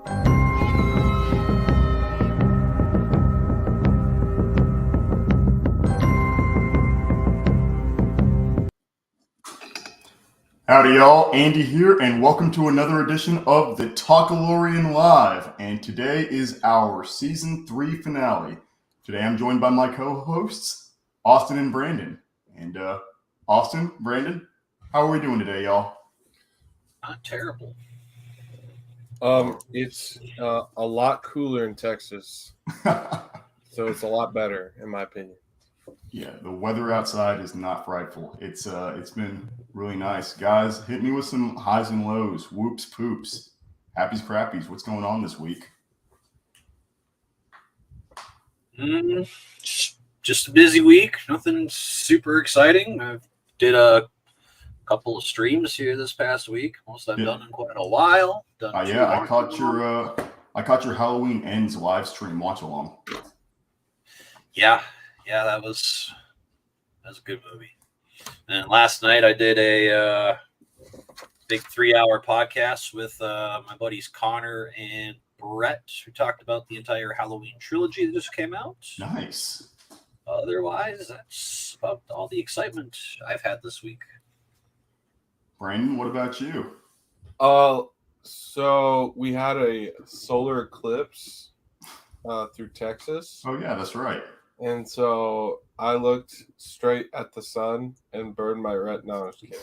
Howdy, y'all. Andy here, and welcome to another edition of the Talkalorian Live. And today is our Season 3 finale. Today I'm joined by my co-hosts, Austin and Brandon. And Austin, Brandon, how are we doing today, y'all? Not terrible. It's a lot cooler in Texas, so it's a lot better, in my opinion. Yeah, the weather outside is not frightful. It's been really nice. Guys, hit me with some highs and lows, whoops, poops, happies, crappies. What's going on this week? Just a busy week. Nothing super exciting. I did a couple of streams here this past week. Most I've done in quite a while. I caught your Halloween Ends live stream watch along. Yeah, that was a good movie. And last night I did a big 3-hour podcast with my buddies Connor and Brett, who talked about the entire Halloween trilogy that just came out. Nice. Otherwise, that's about all the excitement I've had this week. Brandon, what about you? So we had a solar eclipse through Texas. Oh yeah, that's right. And so I looked straight at the sun and burned my retina. No, I was kidding.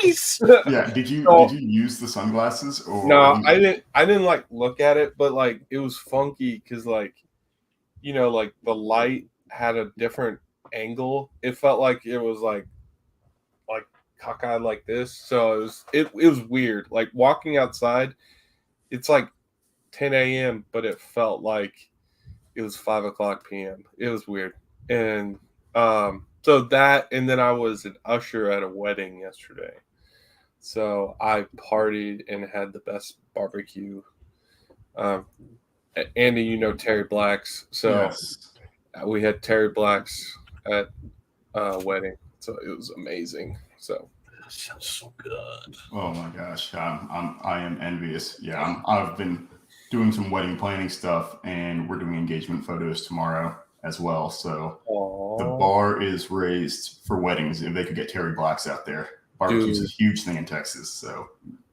Nice. Yeah. Did you use the sunglasses? Or no, I didn't like look at it, but like it was funky because like the light had a different angle. It felt like it was like cockeyed like this. So it was weird. Like walking outside, it's like 10 a.m., but it felt like it was 5:00 p.m. It was weird. And so that, and then I was an usher at a wedding yesterday. So I partied and had the best barbecue. Andy, Terry Black's. So yes. We had Terry Black's at a wedding. So it was amazing. So that sounds so good. Oh my gosh. I am envious. Yeah. I've been doing some wedding planning stuff, and we're doing engagement photos tomorrow as well. So the bar is raised for weddings if they could get Terry Black's out there. Barbecue's a huge thing in Texas. So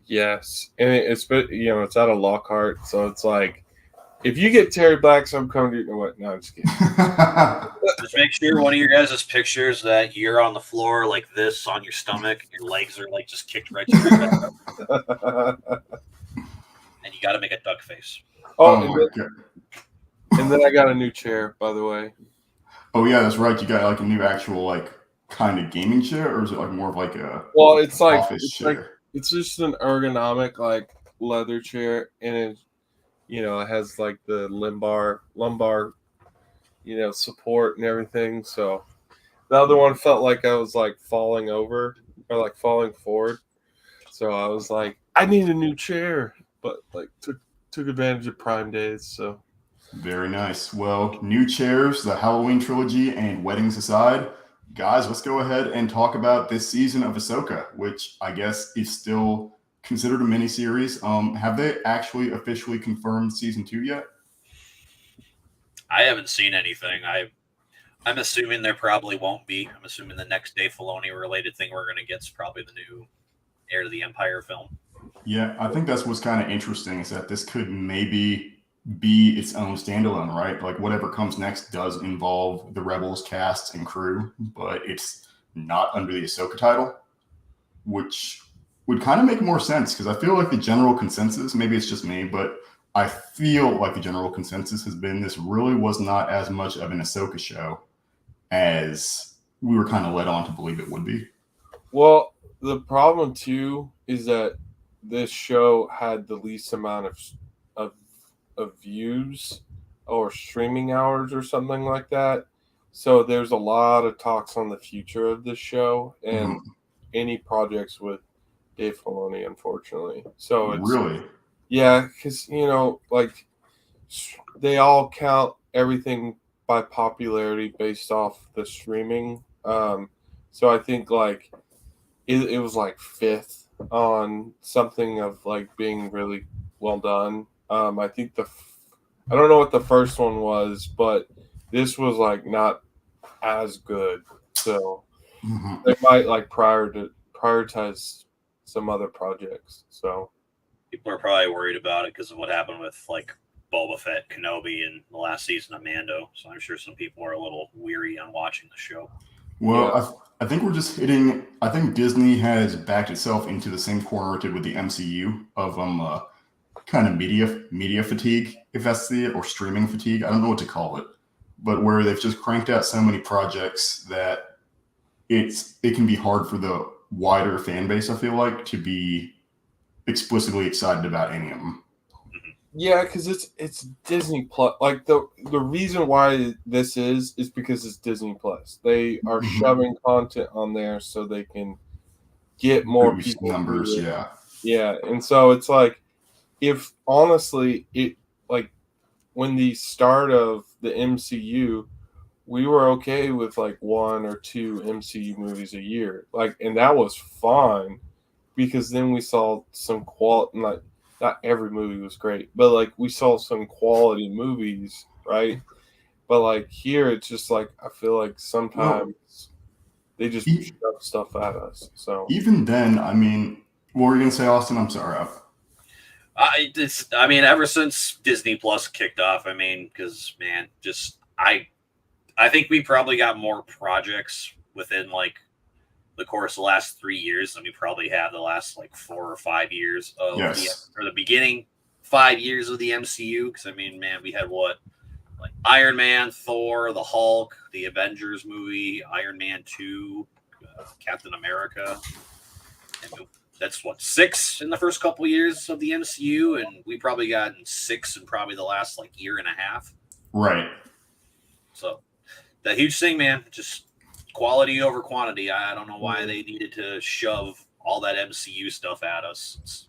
yes, and it's it's out of Lockhart, so it's like if you get Terry Black's, I'm coming to what? No, I'm just kidding. Just make sure one of your guys' pictures that you're on the floor like this on your stomach, and your legs are like just kicked right to your head. And you got to make a duck face. And then I got a new chair, by the way. Oh yeah, that's right. You got like a new actual like kind of gaming chair, or is it like more of like a it's like office chair? Like, it's just an ergonomic like leather chair, and it it has like the lumbar support and everything. So the other one felt like I was like falling over or like falling forward. So I was like, I need a new chair. But like took advantage of Prime Days, so very nice. Well, new chairs, the Halloween trilogy, and weddings aside, guys, let's go ahead and talk about this season of Ahsoka, which I guess is still considered a miniseries. Have they actually officially confirmed season 2 yet? I haven't seen anything. I'm assuming there probably won't be. I'm assuming the next Dave Filoni related thing we're going to get is probably the new Heir to the Empire film. Yeah, I think that's what's kind of interesting is that this could maybe be its own standalone, right? Like whatever comes next does involve the Rebels cast and crew, but it's not under the Ahsoka title, which would kind of make more sense because I feel like the general consensus, maybe it's just me, but I feel like the general consensus has been this really was not as much of an Ahsoka show as we were kind of led on to believe it would be. Well, the problem too is that this show had the least amount of views or streaming hours or something like that. So there's a lot of talks on the future of this show and any projects with Dave Filoni, unfortunately. So it's really, yeah, because like they all count everything by popularity based off the streaming. So I think like it was like 5th on something of like being really well done. I think I don't know what the first one was, but this was like not as good. So Mhm. they might like prioritize some other projects. So People are probably worried about it because of what happened with like Boba Fett, Kenobi, and the last season of Mando. So I'm sure some people are a little weary on watching the show. Well, yeah, I think we're just hitting. I think Disney has backed itself into the same corner it did with the MCU of kind of media fatigue, if that's the or streaming fatigue. I don't know what to call it, but where they've just cranked out so many projects that it can be hard for the wider fan base. I feel like to be explicitly excited about any of them. yeah, because it's Disney Plus. Like the reason why this is because it's Disney Plus. They are Mhm. shoving content on there so they can get more Boost people numbers, through it. yeah. Yeah, and so it's like if honestly it like when the start of the MCU, we were okay with like one or two MCU movies a year, like, and that was fine because then we saw some quality. Like, not every movie was great, but like we saw some quality movies, right? But like here, it's just like I feel like Well, sometimes they just e- shove stuff at us. So even then, I mean, what were you gonna say, Austin? I'm sorry. I mean, ever since Disney Plus kicked off, I mean, because man, just I think we probably got more projects within like the course of the last 3 years than we probably have the last like 4 or 5 years of Yes. the beginning 5 years of the MCU. Because I mean, man, we had what like Iron Man, Thor, the Hulk, the Avengers movie, Iron Man 2, Captain America. And that's what 6 in the first couple of years of the MCU, and we probably gotten 6 in probably the last like year and a half. Right. So that huge thing, man, just quality over quantity. I don't know why they needed to shove all that MCU stuff at us. It's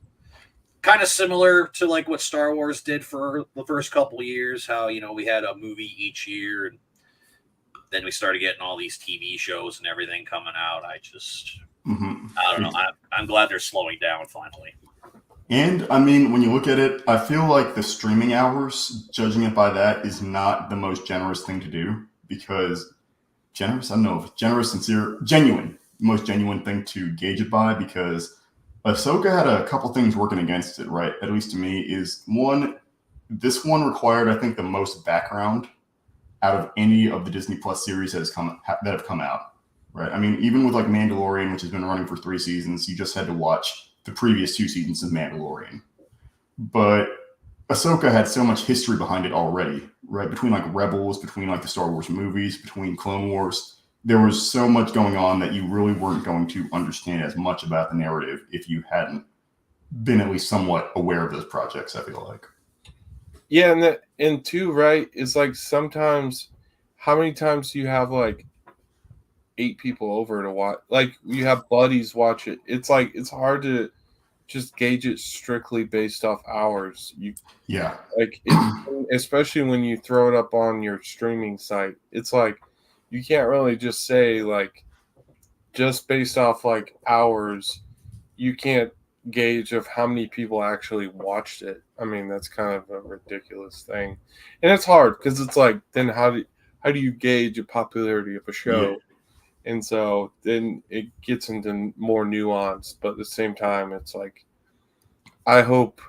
kind of similar to like what Star Wars did for the first couple of years. How we had a movie each year, and then we started getting all these TV shows and everything coming out. I don't know. I'm glad they're slowing down finally. And I mean, when you look at it, I feel like the streaming hours, judging it by that, is not the most generous thing to do because generous, I don't know if generous, sincere, genuine, the most genuine thing to gauge it by because Ahsoka had a couple things working against it, right? At least to me, is one, this one required, I think, the most background out of any of the Disney Plus series that have come out, right? I mean, even with like Mandalorian, which has been running for 3 seasons, you just had to watch the previous 2 seasons of Mandalorian. But Ahsoka had so much history behind it already, right? Between like Rebels, between like the Star Wars movies, between Clone Wars, there was so much going on that you really weren't going to understand as much about the narrative if you hadn't been at least somewhat aware of those projects, I feel like. yeah, and two, right? It's like sometimes, how many times do you have like 8 people over to watch? Like you have buddies watch it. It's like it's hard to just gauge it strictly based off hours. You Yeah. like it, especially when you throw it up on your streaming site. It's like you can't really just say like just based off like hours. You can't gauge of how many people actually watched it. I mean, that's kind of a ridiculous thing, and it's hard because it's like then how do you gauge a popularity of a Yeah. show? And so then it gets into more nuance, but at the same time, it's like I hope,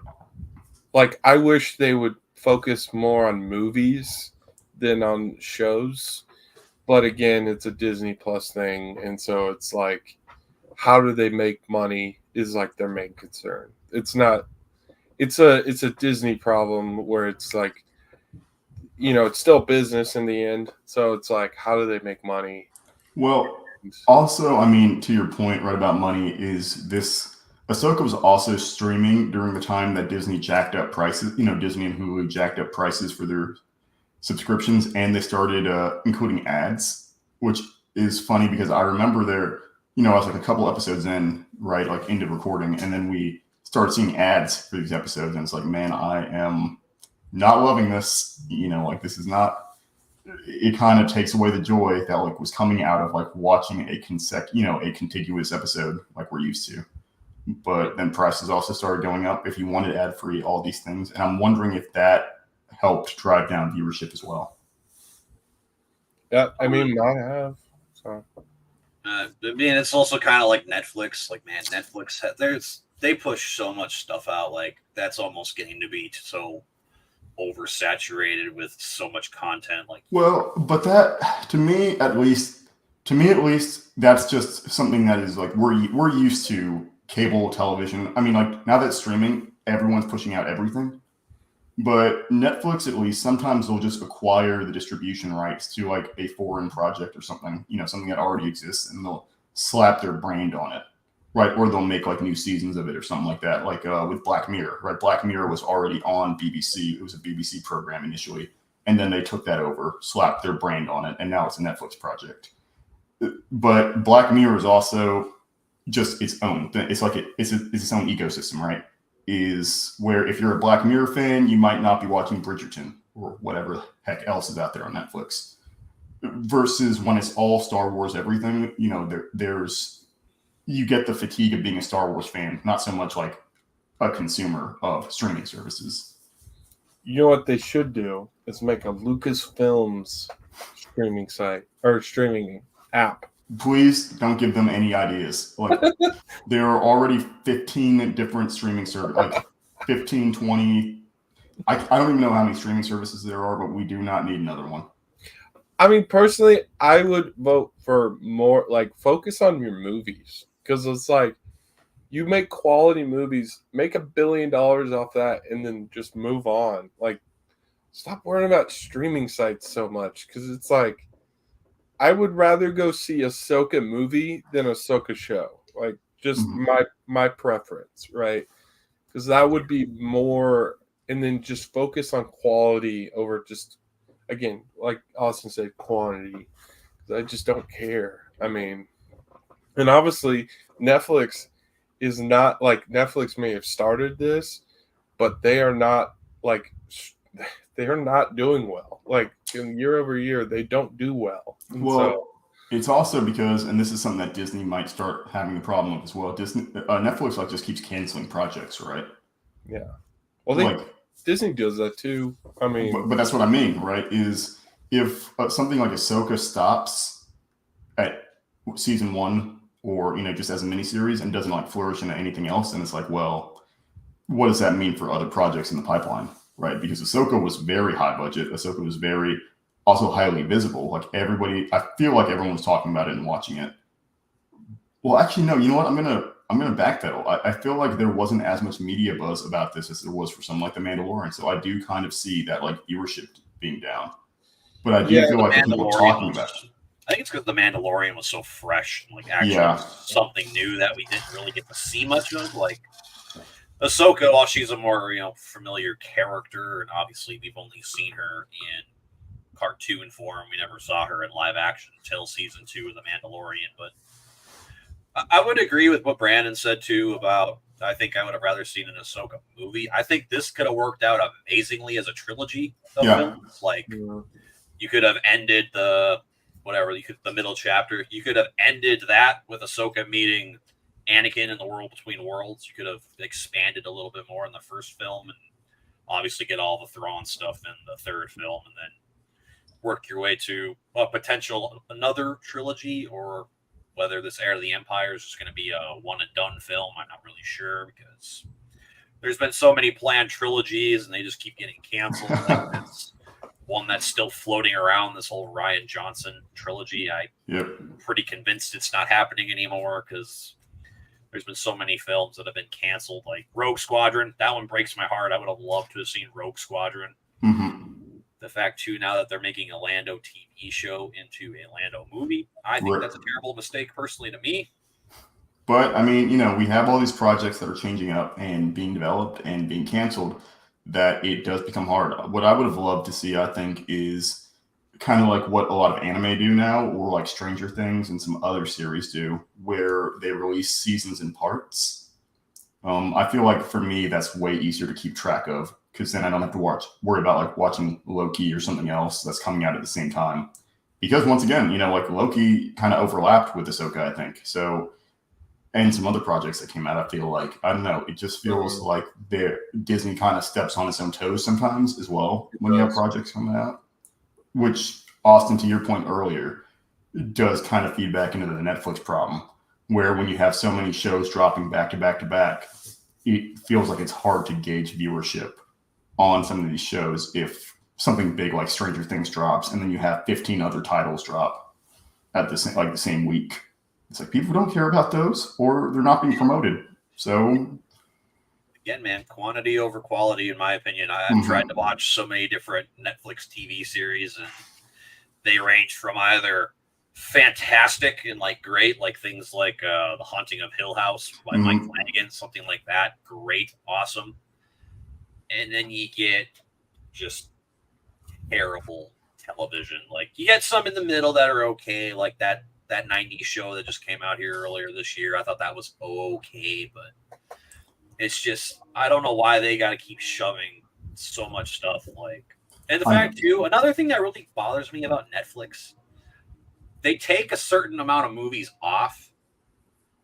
like I wish they would focus more on movies than on shows. But again, it's a Disney Plus thing, and so it's like, how do they make money is like their main concern. It's not. It's a Disney problem where it's like, it's still business in the end. So it's like, how do they make money? Well, also, I mean, to your point, right about money, is this Ahsoka was also streaming during the time that Disney jacked up prices. Disney and Hulu jacked up prices for their subscriptions, and they started including ads, which is funny because I remember I was like a couple episodes in, right, like into recording, and then we started seeing ads for these episodes, and it's like, man, I am not loving this. Like this is not. It kind of takes away the joy that like was coming out of like watching a contiguous episode like we're used to. but then prices also started going up if you wanted ad-free, all these things. And I'm wondering if that helped drive down viewership as well. Yeah, I mean, I have. So. I mean, it's also kind of like Netflix. Like, man, Netflix, they push so much stuff out. Like, that's almost getting to be so oversaturated with so much content. Like, well, but that, to me at least, that's just something that is like we're used to cable television. I mean, like now that streaming, everyone's pushing out everything. But Netflix, at least, sometimes they'll just acquire the distribution rights to like a foreign project or something, something that already exists, and they'll slap their brand on it, right? Or they'll make like new seasons of it or something like that. Like with Black Mirror, right? Black Mirror was already on BBC. It was a BBC program initially, and then they took that over, slapped their brand on it, and now it's a Netflix project. But Black Mirror is also just its own. It's like it's its own ecosystem, right? Is where if you're a Black Mirror fan, you might not be watching Bridgerton or whatever the heck else is out there on Netflix. Versus when it's all Star Wars, everything, there's you get the fatigue of being a Star Wars fan, not so much like a consumer of streaming services. You know what they should do is make a Lucasfilms streaming site or streaming app. Please don't give them any ideas. Like there are already 15 different streaming services, like 15, 20. I don't even know how many streaming services there are, but we do not need another one. I mean, personally, I would vote for more, like, focus on your movies. Because it's like, you make quality movies, make $1 billion off that, and then just move on. Like, stop worrying about streaming sites so much. Because it's like, I would rather go see a Ahsoka movie than a Ahsoka show. Like, just my preference, right? Because that would be more, and then just focus on quality over just, again, like Austin said, quantity. I just don't care. I mean, and obviously Netflix is not like, Netflix may have started this, but they are not like, they are not doing well. Like year over year, they don't do well. And well, so, it's also because, and this is something that Disney might start having a problem with as well. Netflix like just keeps canceling projects, right? Yeah. Well, Disney does that too. I mean, but that's what I mean, right? Is if something like Ahsoka stops at season 1, or just as a miniseries, and doesn't like flourish into anything else, and it's like, well, what does that mean for other projects in the pipeline, right? Because Ahsoka was very high budget. Ahsoka was very also highly visible. Like I feel like everyone was talking about it and watching it. Well, actually, no. You know what? I'm gonna backpedal. I feel like there wasn't as much media buzz about this as there was for something like The Mandalorian. So I do kind of see that like viewership being down. But I do feel like the people talking about it. I think it's because The Mandalorian was so fresh, like actually something new that we didn't really get to see much of. Like Ahsoka, while she's a more familiar character, and obviously we've only seen her in cartoon form. We never saw her in live action until season 2 of The Mandalorian. But I would agree with what Brandon said too about, I think I would have rather seen an Ahsoka movie. I think this could have worked out amazingly as a trilogy of films. Like you could have ended the middle chapter. You could have ended that with Ahsoka meeting Anakin in the World Between Worlds. You could have expanded a little bit more in the first film, and obviously get all the Thrawn stuff in the third film, and then work your way to a potential another trilogy, or whether this Heir to the Empire is just going to be a one and done film. I'm not really sure, because there's been so many planned trilogies and they just keep getting canceled. Like this one that's still floating around, this whole Rian Johnson trilogy. I'm pretty convinced it's not happening anymore, because there's been so many films that have been canceled, like Rogue Squadron. That one breaks my heart. I would have loved to have seen Rogue Squadron. The fact too, now that they're making a Lando TV show into a Lando movie, I think that's a terrible mistake, personally, to me. But I mean, we have all these projects that are changing up and being developed and being canceled, that it does become hard. What I would have loved to see, I think, is kind of like what a lot of anime do now, or like Stranger Things and some other series do, where they release seasons in parts. I feel like for me, that's way easier to keep track of, because then I don't have to worry about like watching Loki or something else that's coming out at the same time. Because once again, like Loki kind of overlapped with Ahsoka, I think. So and some other projects that came out. I feel like, I don't know, it just feels like Disney kind of steps on its own toes sometimes as well when you have projects coming out, which, Austin, to your point earlier, does kind of feed back into the Netflix problem, where when you have so many shows dropping back to back to back, it feels like it's hard to gauge viewership on some of these shows if something big like Stranger Things drops and then you have 15 other titles drop at the same week. It's like people don't care about those, or they're not being promoted. So again, man, quantity over quality, in my opinion. I've tried to watch so many different Netflix TV series, and they range from either fantastic and like great, like things like The Haunting of Hill House by Mike Flanagan, something like that, great, awesome. And then you get just terrible television. Like you get some in the middle that are okay, like that 90s show that just came out here earlier this year. I thought that was okay, but it's just, I don't know why they got to keep shoving so much stuff. Like, and the fact too, another thing that really bothers me about Netflix, they take a certain amount of movies off,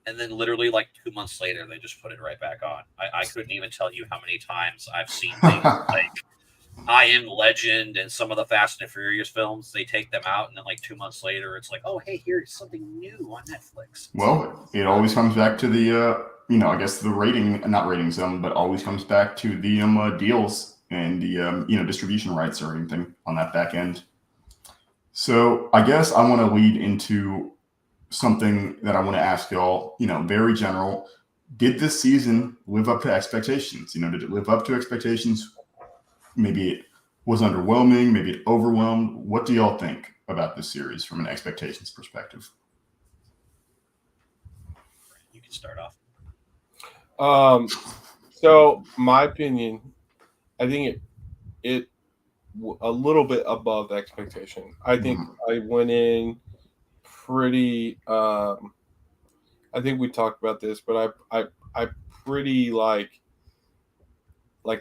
and then literally like 2 months later, they just put it right back on. I couldn't even tell you how many times I've seen things like I Am Legend and some of the Fast and Furious films. They take them out, and then like 2 months later, it's like, oh, hey, here's something new on Netflix. Well, it always comes back to the, I guess the not rating zone, but always comes back to the deals and the, distribution rights or anything on that back end. So I guess I want to lead into something that I want to ask y'all, very general. Did this season live up to expectations? Did it live up to expectations? Maybe it was underwhelming. Maybe it overwhelmed. What do y'all think about this series from an expectations perspective? You can start off. So my opinion, I think it a little bit above expectation. I think I went in pretty. I think we talked about this, but I pretty like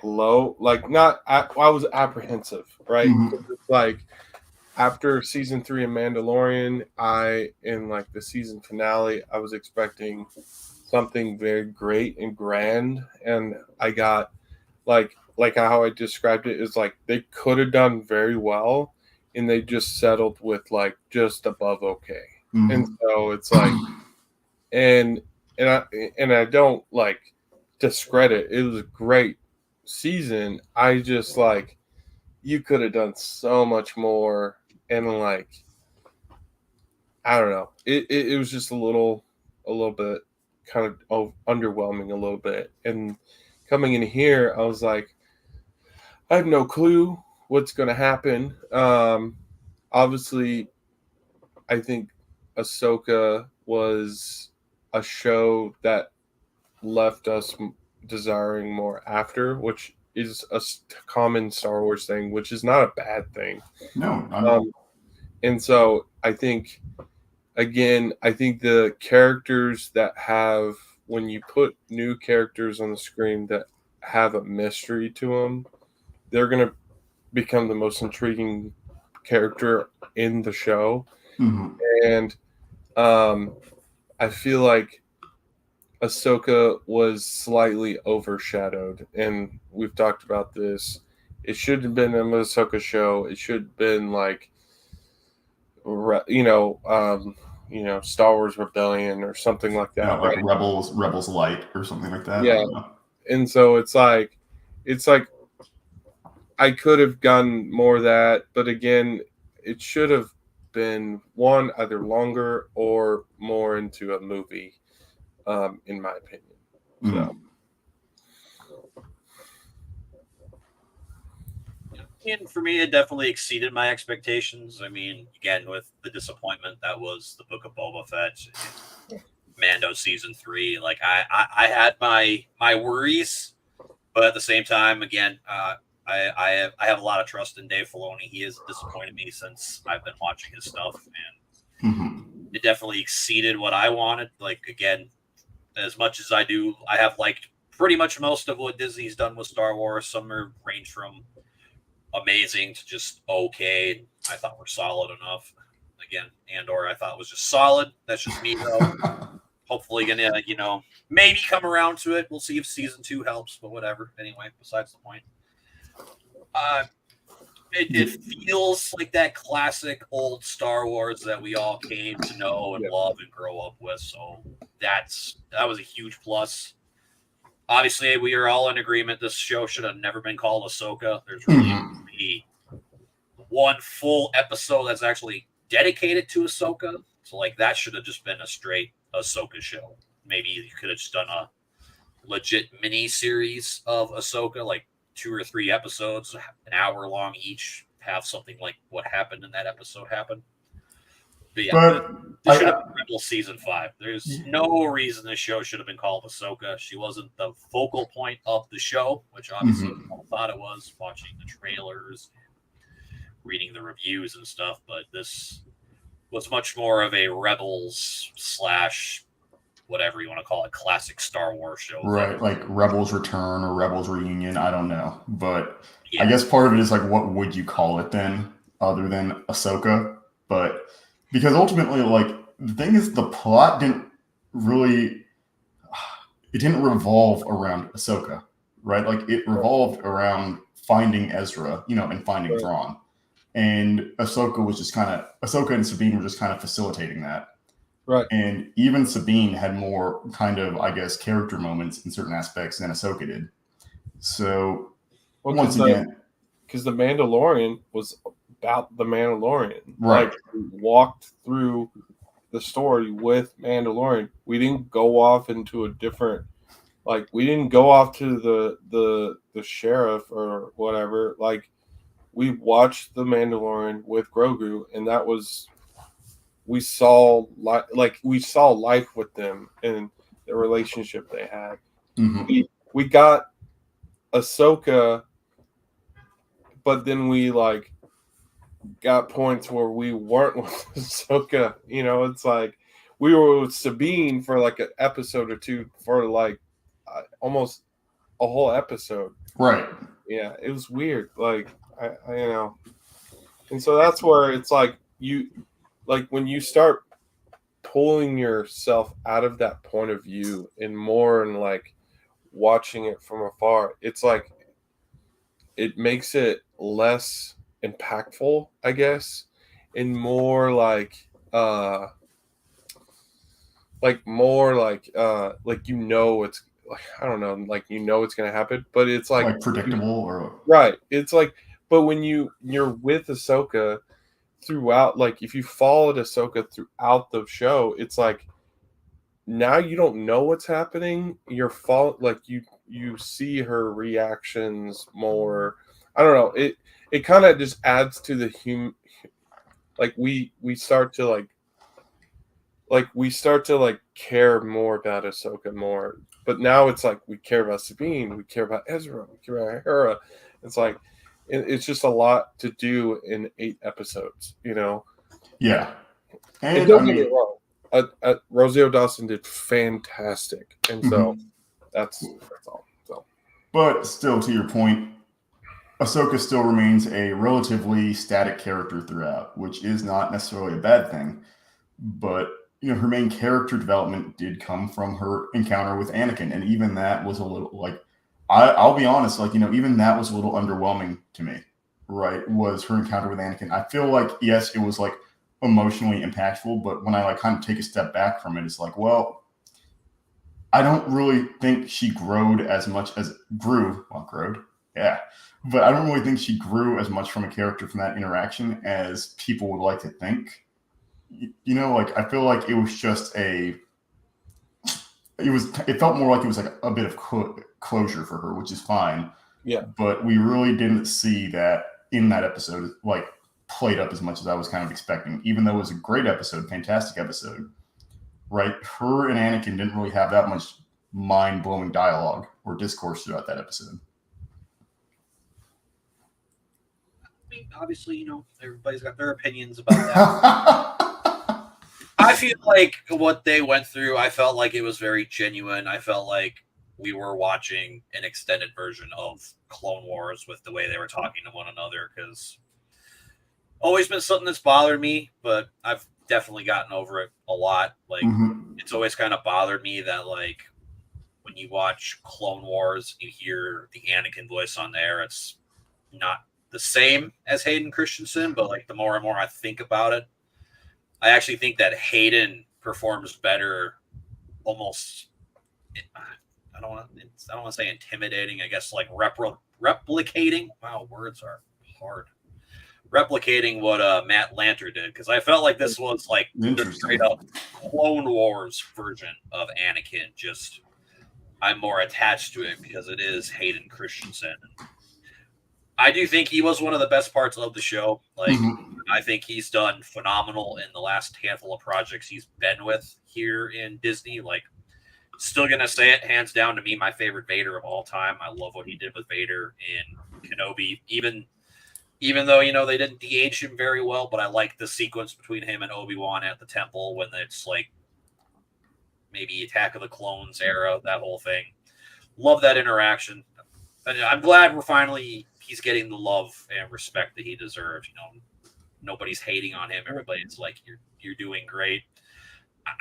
low, like not. I was apprehensive, right? Like after season 3 of Mandalorian, in like the season finale, I was expecting something very great and grand, and I got like how I described it is like they could have done very well, and they just settled with like just above okay. And so it's like, and I don't like discredit. It was a great season. I just like, you could have done so much more, and like, I don't know. It was just a little bit kind of underwhelming a little bit. And coming in here, I was like, I have no clue what's going to happen. Obviously, I think Ahsoka was a show that left us desiring more after, which is a common Star Wars thing, which is not a bad thing. No, I know. And so I think, again, the characters that have, when you put new characters on the screen that have a mystery to them, they're going to become the most intriguing character in the show. And I feel like Ahsoka was slightly overshadowed, and we've talked about this. It should have been an Ahsoka show. It should have been like, Star Wars Rebellion or something like that. Yeah, like right? Rebels Light or something like that. Yeah. And so it's like I could have gotten more of that, but again, it should have been one either longer or more into a movie, in my opinion. And for me, it definitely exceeded my expectations. I mean, again, with the disappointment that was the Book of Boba Fett, Mando season 3. Like I had my worries, but at the same time, again, I have a lot of trust in Dave Filoni. He has disappointed me since I've been watching his stuff, and it definitely exceeded what I wanted. Like, again, as much as I have liked pretty much most of what Disney's done with Star Wars. Some range from amazing to just okay. I thought were solid enough. Again, Andor I thought was just solid. That's just me though. hopefully gonna, maybe come around to it. We'll see if season 2 helps, but whatever. Anyway, besides the point. It feels like that classic old Star Wars that we all came to know and love and grow up with. So that was a huge plus. Obviously, we are all in agreement. This show should have never been called Ahsoka. There's really one full episode that's actually dedicated to Ahsoka. So, like, that should have just been a straight Ahsoka show. Maybe you could have just done a legit mini series of Ahsoka, like 2 or 3 episodes, an hour long each. Have something like what happened in that episode happen. But yeah, this should have been Rebels season 5. There's no reason this show should have been called Ahsoka. She wasn't the focal point of the show, which obviously we all thought it was, watching the trailers, reading the reviews and stuff. But this was much more of a Rebels / whatever you want to call it, classic Star Wars show. Right, like Rebels Return or Rebels Reunion. I don't know. But I guess part of it is like, what would you call it then other than Ahsoka? But because ultimately, like, the thing is, the plot didn't revolve around Ahsoka, right? Like, it revolved around finding Ezra, and finding Thrawn. And Ahsoka and Sabine were just kind of facilitating that. Right. And even Sabine had more kind of, I guess, character moments in certain aspects than Ahsoka did. So, once again, because the Mandalorian was about the Mandalorian. Right. Like, we walked through the story with Mandalorian. We didn't go off into a different, like, we didn't go off to the sheriff or whatever. Like, we watched the Mandalorian with Grogu, and that was, we saw life with them and the relationship they had. We got Ahsoka, but then we like got points where we weren't with Ahsoka. It's like we were with Sabine for like an episode or two for like almost a whole episode. Right. Yeah, it was weird. Like I and so that's where it's like when you start pulling yourself out of that point of view and more and like watching it from afar, it's like it makes it less impactful, I guess, and more like it's like, I don't know, like it's gonna happen, but it's like predictable or right. It's like, but when you're with Ahsoka throughout, like if you followed Ahsoka throughout the show, it's like now you don't know what's happening. Like you see her reactions more. I don't know. It kind of just adds to the like we start to care more about Ahsoka more. But now it's like we care about Sabine, we care about Ezra, we care about Hera. It's like it's just a lot to do in 8 episodes, Yeah. And don't get me wrong. Rosario Dawson did fantastic, and so that's all. So, but still, to your point, Ahsoka still remains a relatively static character throughout, which is not necessarily a bad thing. But her main character development did come from her encounter with Anakin, and even that was a little like, I'll be honest, like even that was a little underwhelming to me. Right, was her encounter with Anakin. I feel like yes, it was like emotionally impactful, but when I like kind of take a step back from it, it's like, well, I don't really think she grew as much as yeah, but I don't really think she grew as much from a character from that interaction as people would like to think. Like I feel like it was just it felt more like it was like a bit of closure for her, which is fine. Yeah, but we really didn't see that in that episode, like played up as much as I was kind of expecting, even though it was a great episode, fantastic episode, right? Her and Anakin didn't really have that much mind-blowing dialogue or discourse throughout that episode. I mean, obviously, everybody's got their opinions about that. I feel like what they went through, I felt like it was very genuine. I felt like we were watching an extended version of Clone Wars with the way they were talking to one another, because always been something that's bothered me, but I've definitely gotten over it a lot. Like it's always kind of bothered me that like when you watch Clone Wars, you hear the Anakin voice on there. It's not the same as Hayden Christensen, but like the more and more I think about it, I actually think that Hayden performs better. Almost, I don't want to say intimidating. I guess like replicating. Wow, words are hard. Replicating what Matt Lanter did, because I felt like this was like the straight up Clone Wars version of Anakin. Just I'm more attached to it because it is Hayden Christensen. I do think he was one of the best parts of the show. Like, I think he's done phenomenal in the last handful of projects he's been with here in Disney. Like, still gonna say it, hands down to me, my favorite Vader of all time. I love what he did with Vader in Kenobi, even though they didn't de-age him very well. But I like the sequence between him and Obi-Wan at the temple when it's like maybe Attack of the Clones era, that whole thing. Love that interaction. And I'm glad he's getting the love and respect that he deserves. Nobody's hating on him. Everybody's like, you're doing great.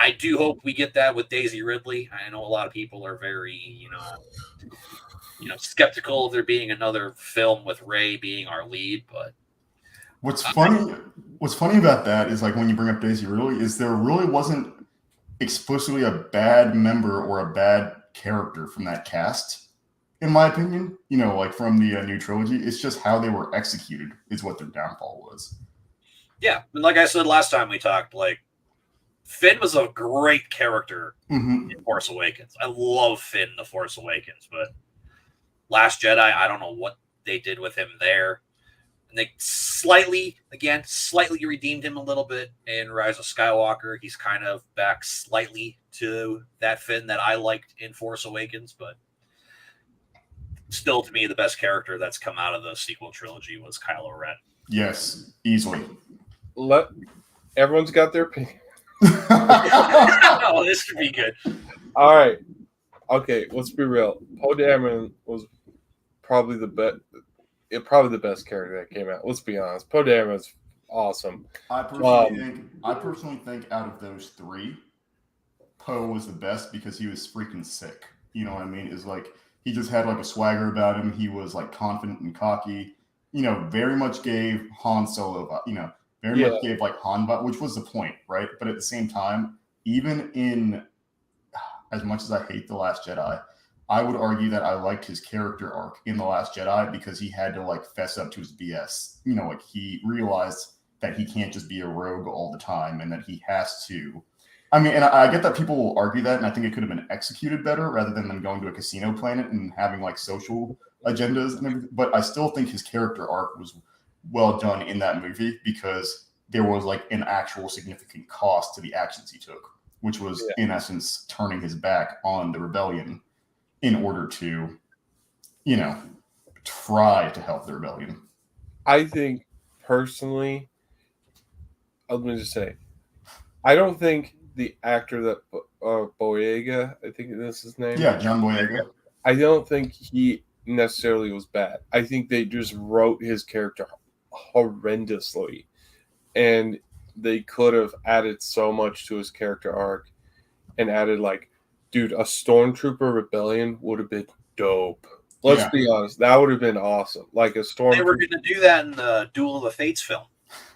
I do hope we get that with Daisy Ridley. I know a lot of people are very, skeptical of there being another film with Rey being our lead. But what's funny about that is like when you bring up Daisy Ridley, is there really wasn't explicitly a bad member or a bad character from that cast. In my opinion, like from the new trilogy, it's just how they were executed is what their downfall was. Yeah, and like I said last time we talked, like Finn was a great character in Force Awakens. I love Finn in The Force Awakens, but Last Jedi, I don't know what they did with him there. And they slightly redeemed him a little bit in Rise of Skywalker. He's kind of back slightly to that Finn that I liked in Force Awakens, but still, to me, the best character that's come out of the sequel trilogy was Kylo Ren. Yes, easily. Everyone's got their opinion. Oh, this should be good. All right. Okay, let's be real. Poe Dameron was probably the best character that came out. Let's be honest. Poe Dameron's awesome. I personally think out of those three, Poe was the best because he was freaking sick. You know what I mean? Is like he just had like a swagger about him. He was like confident and cocky. Very much gave Han Solo. Very much gave like Han, which was the point, right? But at the same time, even in as much as I hate The Last Jedi, I would argue that I liked his character arc in The Last Jedi because he had to like fess up to his BS. Like he realized that he can't just be a rogue all the time and that he has to. I mean, and I get that people will argue that, and I think it could have been executed better rather than them going to a casino planet and having like social agendas and everything. But I still think his character arc was well done in that movie because there was like an actual significant cost to the actions he took, which was in essence turning his back on the rebellion in order to, try to help the rebellion. I think personally, let me just say, I don't think the actor that Boyega, I think that's his name. Yeah, John Boyega. I don't think he necessarily was bad. I think they just wrote his character horrendously, and they could have added so much to his character arc and added like, dude, a Stormtrooper rebellion would have been dope. Let's be honest, that would have been awesome. Like a Stormtrooper. They were going to do that in the Duel of the Fates film,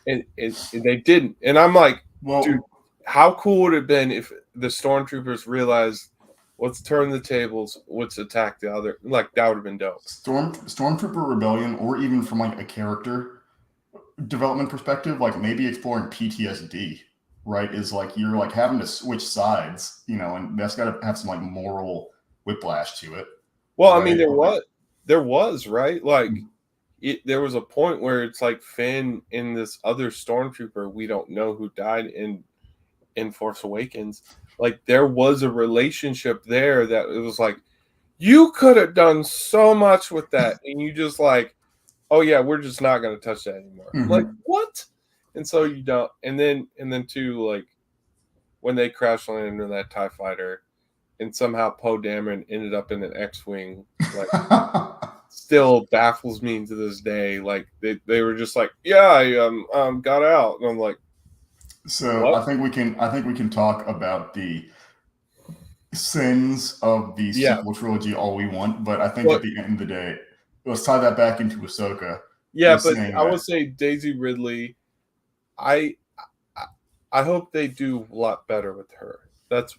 and they didn't. And I'm like, well, dude, how cool would it have been if the Stormtroopers realized, let's turn the tables, let's attack the other? Like, that would have been dope. Stormtrooper rebellion, or even from like a character development perspective, like maybe exploring PTSD, right? Is like you're like having to switch sides, and that's got to have some like moral whiplash to it. Well, right? I mean, there was, right? Like, there was a point where it's like Finn and this other Stormtrooper we don't know who died in Force Awakens. Like, there was a relationship there that it was like, you could have done so much with that, and you just like, oh yeah, we're just not going to touch that anymore. Like, what? And so you don't. And then too, like, when they crash landed into that TIE fighter, and somehow Poe Dameron ended up in an X-wing, like, still baffles me to this day. Like, they were just like, yeah, I got out, and I'm like, so what? I think we can talk about the sins of the sequel trilogy all we want, but I think at the end of the day, let's tie that back into Ahsoka. Yeah, but I would say Daisy Ridley. I hope they do a lot better with her. That's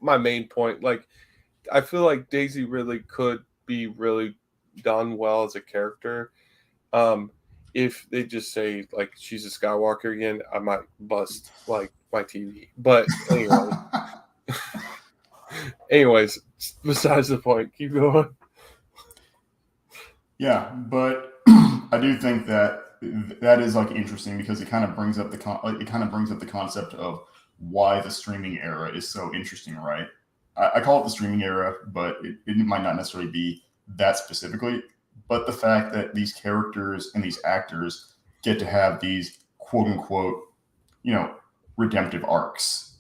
my main point. Like, I feel like Daisy Ridley could be really done well as a character. If they just say like she's a Skywalker again, I might bust like my TV. But anyways, besides the point, keep going. Yeah, but I do think that is like interesting because it kind of brings up the concept of why the streaming era is so interesting, right? I call it the streaming era, but it might not necessarily be that specifically. But the fact that these characters and these actors get to have these quote unquote, redemptive arcs,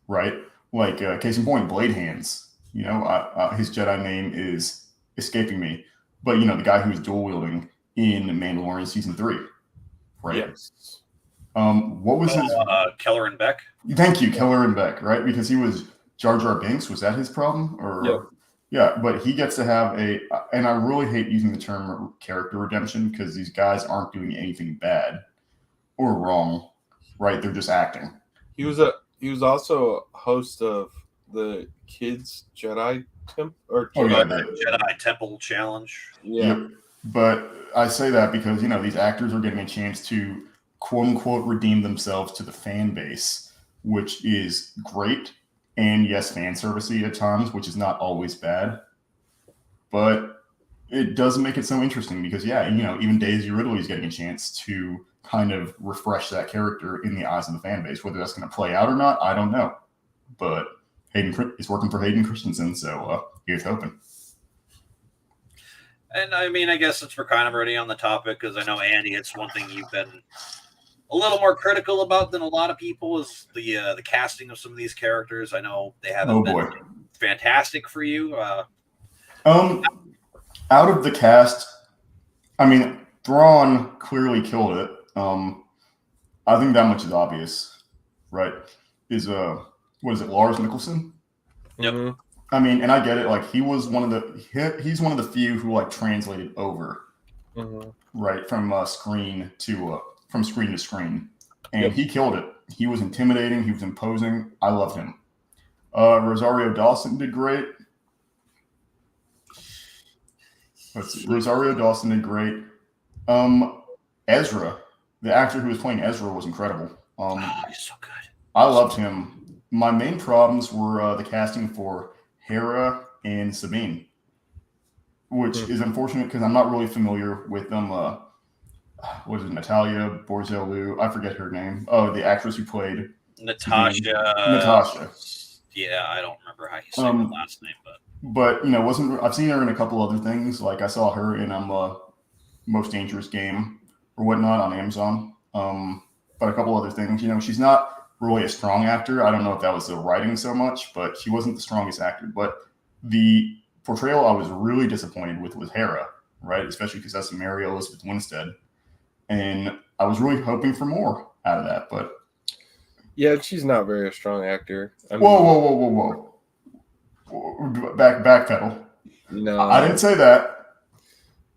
right? Like case in point, Blade Hands. His Jedi name is escaping me, but the guy who's dual wielding in Mandalorian season 3, right? Yes. What was his? Keller and Beck. Thank you, Keller and Beck, right? Because he was Jar Jar Binks. Was that his problem? Or yeah, but he gets to have and I really hate using the term character redemption because these guys aren't doing anything bad or wrong, right? They're just acting. He was also a host of the Kids Jedi Jedi Temple Challenge. Yeah. Yep. But I say that because these actors are getting a chance to quote unquote redeem themselves to the fan base, which is great. And yes, fan servicey at times, which is not always bad. But it does make it so interesting because even Daisy Ridley is getting a chance to kind of refresh that character in the eyes of the fan base. Whether that's going to play out or not, I don't know. But it's working for Hayden Christensen, so here's hoping. And I mean, I guess since we're kind of already on the topic, because I know Andy, it's one thing you've been a little more critical about than a lot of people is the casting of some of these characters. I know they haven't been fantastic for you. Out of the cast, I mean, Thrawn clearly killed it. I think that much is obvious, right? Is what is it, Lars Nicholson? Yep. Mm-hmm. I mean, and I get it. Like he's one of the few who like translated over, right, from screen to screen, and he killed it. He was intimidating. He was imposing. I loved him. Rosario Dawson did great. Rosario Dawson did great. Ezra, the actor who was playing Ezra, was incredible. He's so good. I loved him. My main problems were the casting for Hera and Sabine, which is unfortunate because I'm not really familiar with them. What is it, Natalia Borzelou? I forget her name. Oh, the actress who played Natasha. Natasha. Yeah, I don't remember how you say her last name, but I've seen her in a couple other things. Like I saw her in Most Dangerous Game or whatnot on Amazon. But a couple other things. She's not really a strong actor. I don't know if that was the writing so much, but she wasn't the strongest actor. But the portrayal I was really disappointed with was Hera, right? Especially because that's Mary Elizabeth Winstead. And I was really hoping for more out of that. But yeah, she's not very a strong actor. Whoa. Backpedal. No. I didn't say that.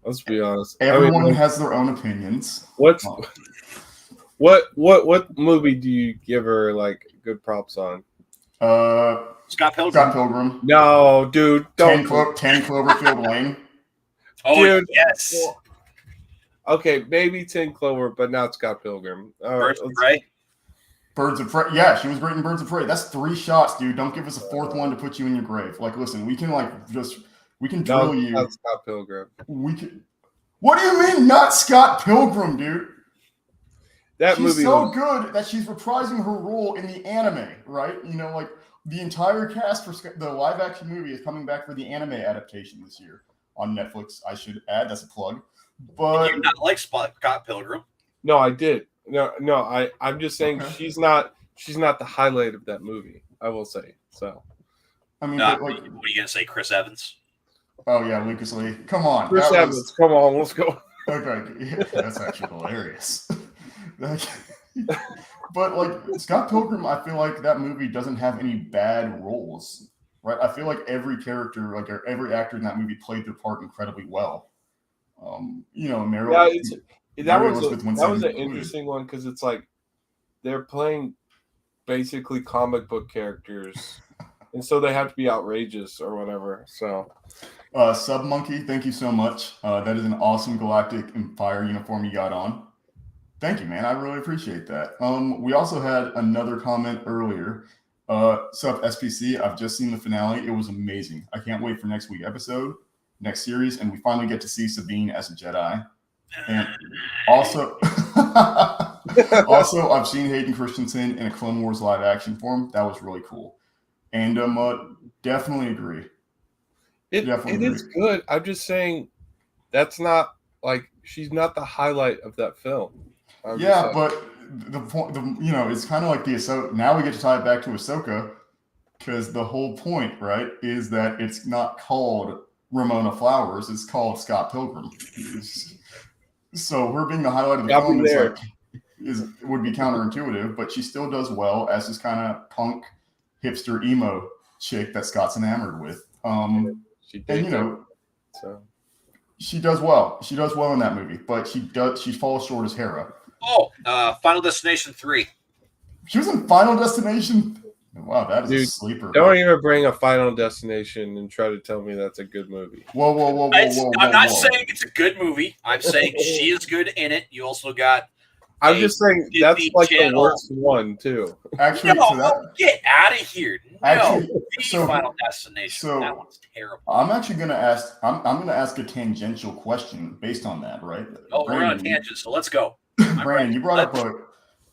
Let's be honest. Everyone has their own opinions. What movie do you give her like good props on? Scott Pilgrim. Scott Pilgrim. No, dude, don't. 10 Cloverfield Lane. Oh, dude, yes. Okay, maybe 10 Clover, but not Scott Pilgrim. Birds of Prey. Birds of Prey. Yeah, she was great in Birds of Prey. That's 3 shots, dude. Don't give us a 4th one to put you in your grave. Like, listen, we can drill you. Not Scott Pilgrim. What do you mean, not Scott Pilgrim, dude? She's movie so good that she's reprising her role in the anime, right? Like the entire cast for the live action movie is coming back for the anime adaptation this year on Netflix. I should add, that's a plug. But you not like Scott Pilgrim? No, I did. No, I'm just saying she's not the highlight of that movie. I will say so. I mean, what are you gonna say, Chris Evans? Oh yeah, Lucas Lee. Come on, Chris Evans. Come on, let's go. Okay, yeah, that's actually hilarious. But like Scott Pilgrim, I feel like that movie doesn't have any bad roles, right? I feel like every character, like every actor in that movie, played their part incredibly well. Yeah, Meryl, that Mary was Elizabeth that Winstead was an included. interesting one because it's like they're playing basically comic book characters, and so they have to be outrageous or whatever. So Sub Monkey, thank you so much. That is an awesome Galactic and Fire uniform you got on. Thank you, man. I really appreciate that. We also had another comment earlier. Sup SPC, I've just seen the finale. It was amazing. I can't wait for next week episode, next series, and we finally get to see Sabine as a Jedi. And also, also I've seen Hayden Christensen in a Clone Wars live action form. That was really cool. And definitely agree. it is good. I'm just saying that's not like she's not the highlight of that film. Yeah, but the point, it's kind of like the Ahsoka. Now we get to tie it back to Ahsoka because the whole point, right, is that it's not called Ramona Flowers; it's called Scott Pilgrim. So her being the highlight of the film would be counterintuitive, but she still does well as this kind of punk hipster emo chick that Scott's enamored with. She and so she does well. She does well in that movie, but she falls short as Hera. Oh, Final Destination 3. She was in Final Destination. Wow, that is a sleeper. Don't even bring a Final Destination and try to tell me that's a good movie. Whoa. I'm not saying it's a good movie. I'm saying she is good in it. You also got. I'm just saying that's like the worst one too. Actually, get out of here. Actually, Final Destination. So that one's terrible. I'm actually going to ask. I'm going to ask a tangential question based on that, right? Oh, Brandon, we're on a tangent, so let's go. Brandon,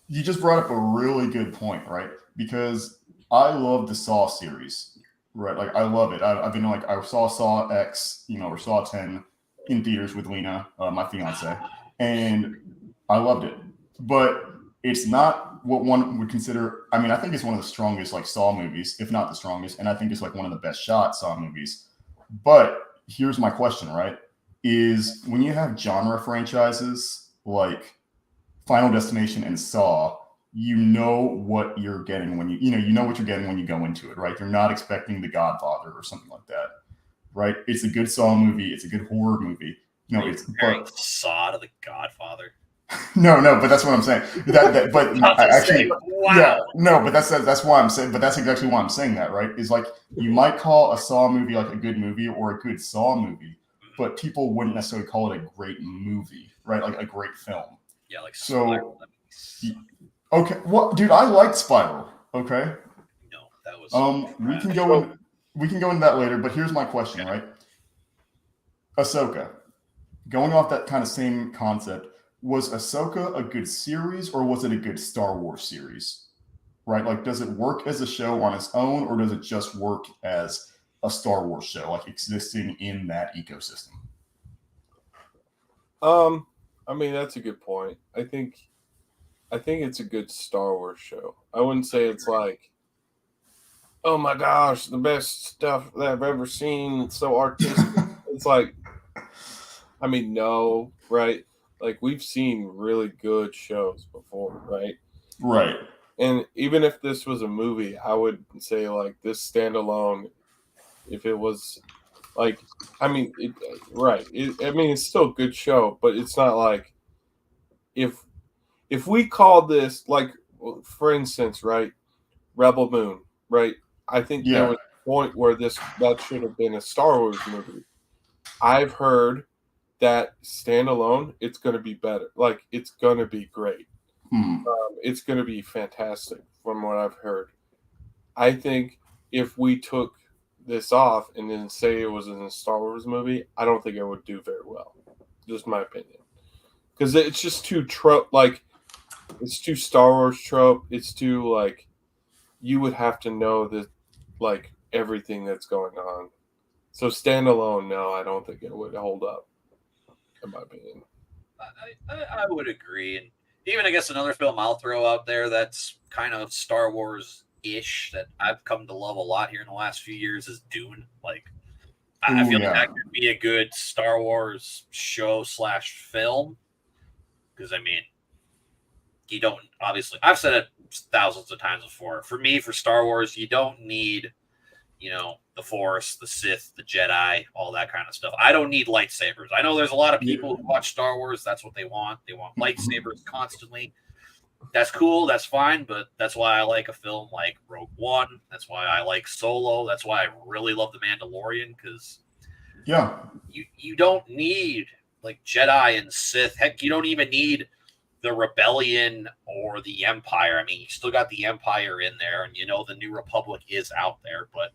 you just brought up a really good point, right? Because I love the Saw series, right? Like I love it. I've been like I saw Saw X, or Saw 10 in theaters with Lena, my fiance, and I loved it. But it's not what one would consider. I mean, I think it's one of the strongest like Saw movies, if not the strongest, and I think it's like one of the best shot Saw movies. But here's my question, right? Is when you have genre franchises like Final Destination and Saw, you know what you're getting when you know what you're getting when you go into it, right? You're not expecting The Godfather or something like that, right? It's a good Saw movie. It's a good horror movie. It's Saw to The Godfather. No, but that's what I'm saying. But that's why I'm saying. But that's exactly why I'm saying that, right? Is like you might call a Saw movie like a good movie or a good Saw movie, but people wouldn't necessarily call it a great movie, right? Like a great film. Yeah, like so. Okay, well, dude, I liked Spiral. Okay. No, that was. We can go into that later. But here's my question, right? Ahsoka, going off that kind of same concept. Was Ahsoka a good series or was it a good Star Wars series? Right? Like, does it work as a show on its own or does it just work as a Star Wars show, like existing in that ecosystem? I mean, that's a good point. I think it's a good Star Wars show. I wouldn't say it's like, oh my gosh, the best stuff that I've ever seen. It's so artistic. It's like, I mean, no, right? Like we've seen really good shows before, right? Right. And even if this was a movie, I would say like this standalone. If it was like, I mean, it's still a good show, but it's not like if we called this like, for instance, right, Rebel Moon, right? I think there was a point where that should have been a Star Wars movie. I've heard that standalone, it's going to be better. Like, it's going to be great. It's going to be fantastic from what I've heard. I think if we took this off and then say it was in a Star Wars movie, I don't think it would do very well. Just my opinion. Because it's just too trope. Like, it's too Star Wars trope. It's too, like, you would have to know that, like, everything that's going on. So standalone, no, I don't think it would hold up. In my opinion, I would agree, and even I guess another film I'll throw out there that's kind of Star Wars-ish that I've come to love a lot here in the last few years is Dune. Like, I feel like that could be a good Star Wars show / film because I mean, you don't obviously. I've said it thousands of times before. For me, for Star Wars, you don't need the Force, the Sith, the Jedi, all that kind of stuff. I don't need lightsabers. I know there's a lot of people who watch Star Wars. That's what they want. They want lightsabers constantly. That's cool. That's fine. But that's why I like a film like Rogue One. That's why I like Solo. That's why I really love The Mandalorian, because you don't need like Jedi and Sith. Heck, you don't even need the Rebellion or the Empire. I mean, you still got the Empire in there, and the New Republic is out there, but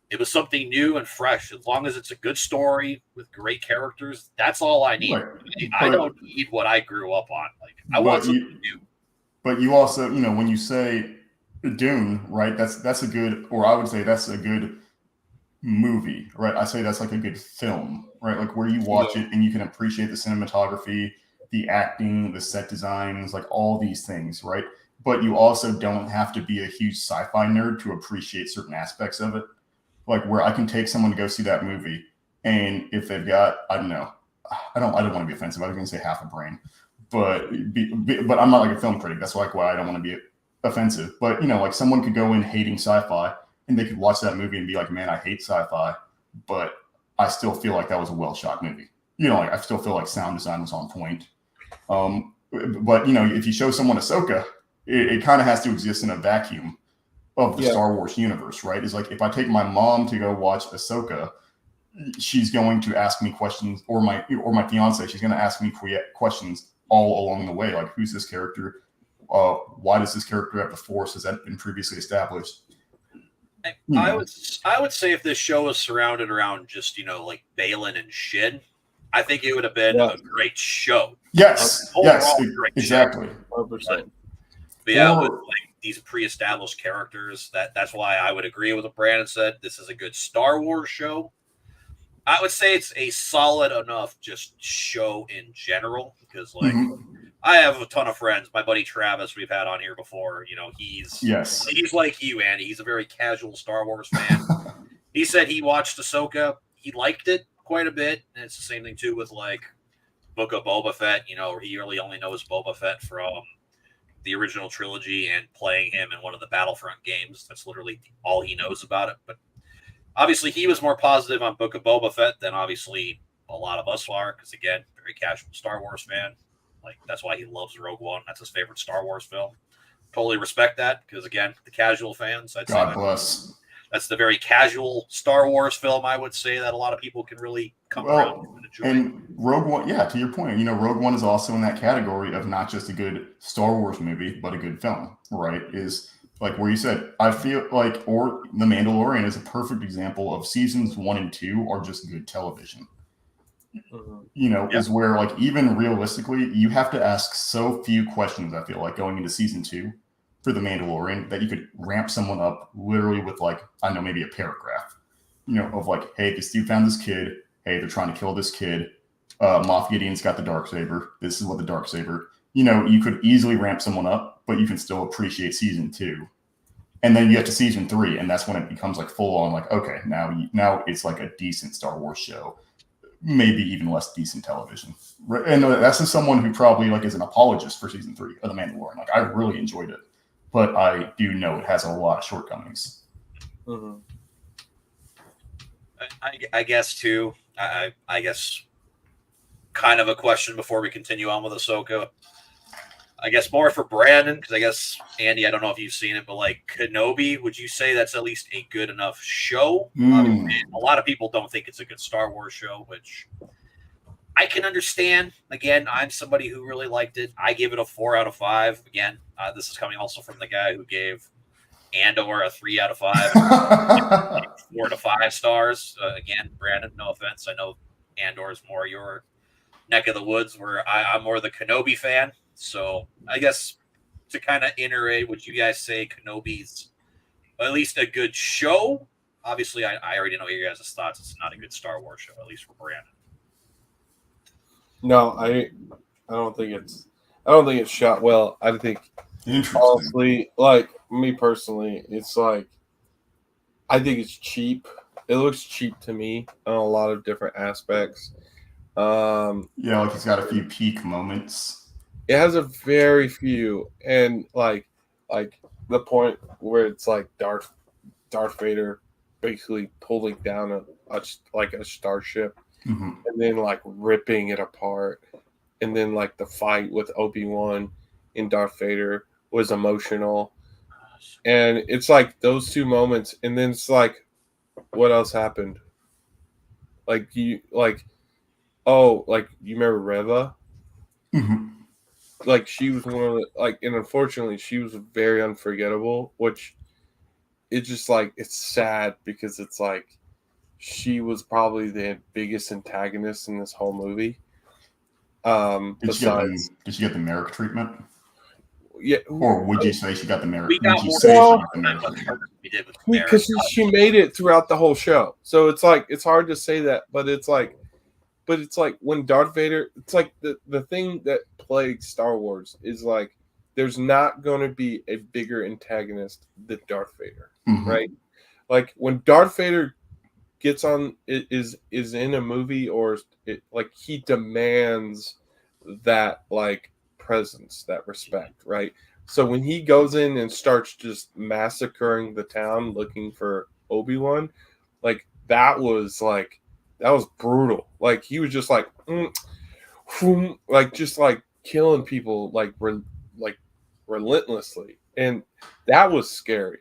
it was something new and fresh. As long as it's a good story with great characters, that's all I need. Right. I don't need what I grew up on. Like, I want something new. But you also, when you say Dune, right? That's a good, or I would say that's a good movie, right? I say that's like a good film, right? Like where you watch it and you can appreciate the cinematography, the acting, the set designs, like all these things, right? But you also don't have to be a huge sci-fi nerd to appreciate certain aspects of it. Like where I can take someone to go see that movie, and if they've got, I don't want to be offensive. I was going to say half a brain, but I'm not like a film critic. That's like why I don't want to be offensive. But like someone could go in hating sci-fi, and they could watch that movie and be like, "Man, I hate sci-fi," but I still feel like that was a well shot movie. Like I still feel like sound design was on point. But if you show someone Ahsoka, it kind of has to exist in a vacuum of the Star Wars universe, right? It's like if I take my mom to go watch Ahsoka, she's going to ask me questions, or my fiance, she's going to ask me questions all along the way, like who's this character? Why does this character have the Force? Has that been previously established? I would say if this show was surrounded around just like Balin and Shin, I think it would have been a great show. Yes, exactly. 100%. But yeah, with like these pre-established characters, that's why I would agree with what Brandon said. This is a good Star Wars show. I would say it's a solid enough just show in general, because like I have a ton of friends. My buddy Travis, we've had on here before. He's like you, Andy. He's a very casual Star Wars fan. He said he watched Ahsoka. He liked it quite a bit, and it's the same thing too with like Book of Boba Fett. He really only knows Boba Fett from the original trilogy and playing him in one of the Battlefront games. That's literally all he knows about it. But obviously, he was more positive on Book of Boba Fett than obviously a lot of us are, because again, very casual Star Wars fan. Like that's why he loves Rogue One. That's his favorite Star Wars film. Totally respect that, because again, the casual fans, God bless. That's the very casual Star Wars film, I would say, that a lot of people can really come around to and enjoy. And Rogue One, to your point, Rogue One is also in that category of not just a good Star Wars movie, but a good film, right? Is like where you said, I feel like, or The Mandalorian is a perfect example of seasons 1 and 2 are just good television. Is where like even realistically, you have to ask so few questions, I feel like, going into season 2 for The Mandalorian, that you could ramp someone up literally with like, I don't know, maybe a paragraph, of like, hey, this dude found this kid. Hey, they're trying to kill this kid. Moff Gideon's got the Darksaber. This is what the Darksaber. You could easily ramp someone up, but you can still appreciate season 2. And then you get to season 3, and that's when it becomes like full on, like, okay, now it's like a decent Star Wars show, maybe even less decent television. And that's just someone who probably like is an apologist for season 3 of The Mandalorian. Like I really enjoyed it, but I do know it has a lot of shortcomings. I guess too. I guess kind of a question before we continue on with Ahsoka. I guess more for Brandon, because I guess Andy, I don't know if you've seen it, but like Kenobi, would you say that's at least a good enough show? A lot of people don't think it's a good Star Wars show, which I can understand. Again, I'm somebody who really liked it. I give it a 4 out of 5. Again, this is coming also from the guy who gave Andor a 3 out of 5, 4 to 5 stars. Again, Brandon, no offense. I know Andor is more your neck of the woods, where I'm more the Kenobi fan. So I guess to kind of iterate, would you guys say Kenobi's at least a good show? Obviously, I already know your guys' thoughts. It's not a good Star Wars show, at least for Brandon. No, I don't think it's shot well. I think honestly, like me personally, it's like I think it's cheap. It looks cheap to me on a lot of different aspects. Like it's got a few peak moments. It has a very few, and like the point where it's like Darth Vader basically pulling down a starship, Mm-hmm. and then like ripping it apart, and then like the fight with Obi-Wan and Darth Vader was emotional, and it's like those two moments, and then it's like, what else happened? Like you like, oh, like you remember Reva? Mm-hmm. Like she was one of the, like, and unfortunately she was very unforgettable, which it's just like it's sad because it's like she was probably the biggest antagonist in this whole movie. Besides, Did she get the Merrick treatment? yeah, Or would you say she got the Merrick? We Would got you more say she Well, got the Merrick time with treatment? her than we did with because Merrick. she made it throughout the whole show, so it's like it's hard to say that, but it's like when Darth Vader, it's like the thing that plagues Star Wars is like there's not going to be a bigger antagonist than Darth Vader, Mm-hmm. right? Like when Darth Vader gets on is in a movie, or it, like he demands that like presence, that respect, right? So when he goes in and starts just massacring the town looking for Obi-Wan, like that was brutal. Like he was just like like just like killing people like relentlessly, and that was scary.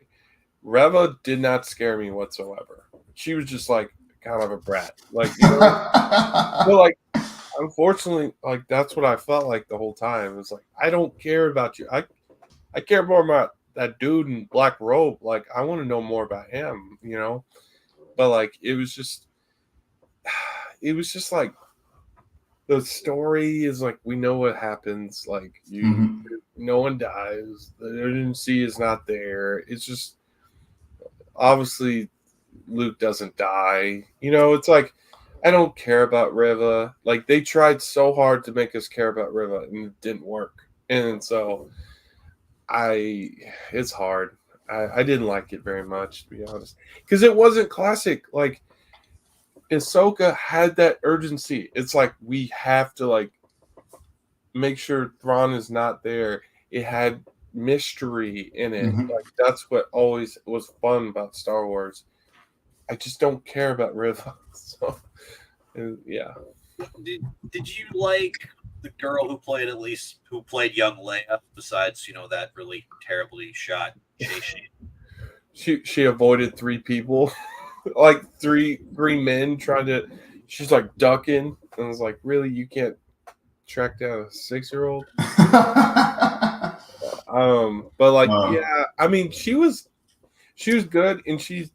Reva did not scare me whatsoever. She was just like kind of a brat, like, you know. Well, like, unfortunately, like that's what I felt like the whole time. It's like I don't care about you. I care more about that dude in black robe. Like I want to know more about him, you know. But like it was just like the story is like we know what happens. Like Mhm. no one dies. The urgency is not there. It's just obviously Luke doesn't die. You know, it's like I don't care about Reva. Like they tried so hard to make us care about Reva and it didn't work. And so it's hard. I didn't like it very much, to be honest, because it wasn't classic. Like Ahsoka had that urgency. It's like we have to like make sure Thrawn is not there. It had mystery in it. Mhm. Like that's what always was fun about Star Wars. I just don't care about Riva. So yeah. Did you like the girl who played young Leia? Besides, that really terribly shot chase scene. She avoided three people, like three men trying to. She's like ducking, and I was like, really, you can't track down a 6-year-old? But like, yeah, I mean, she was good, and she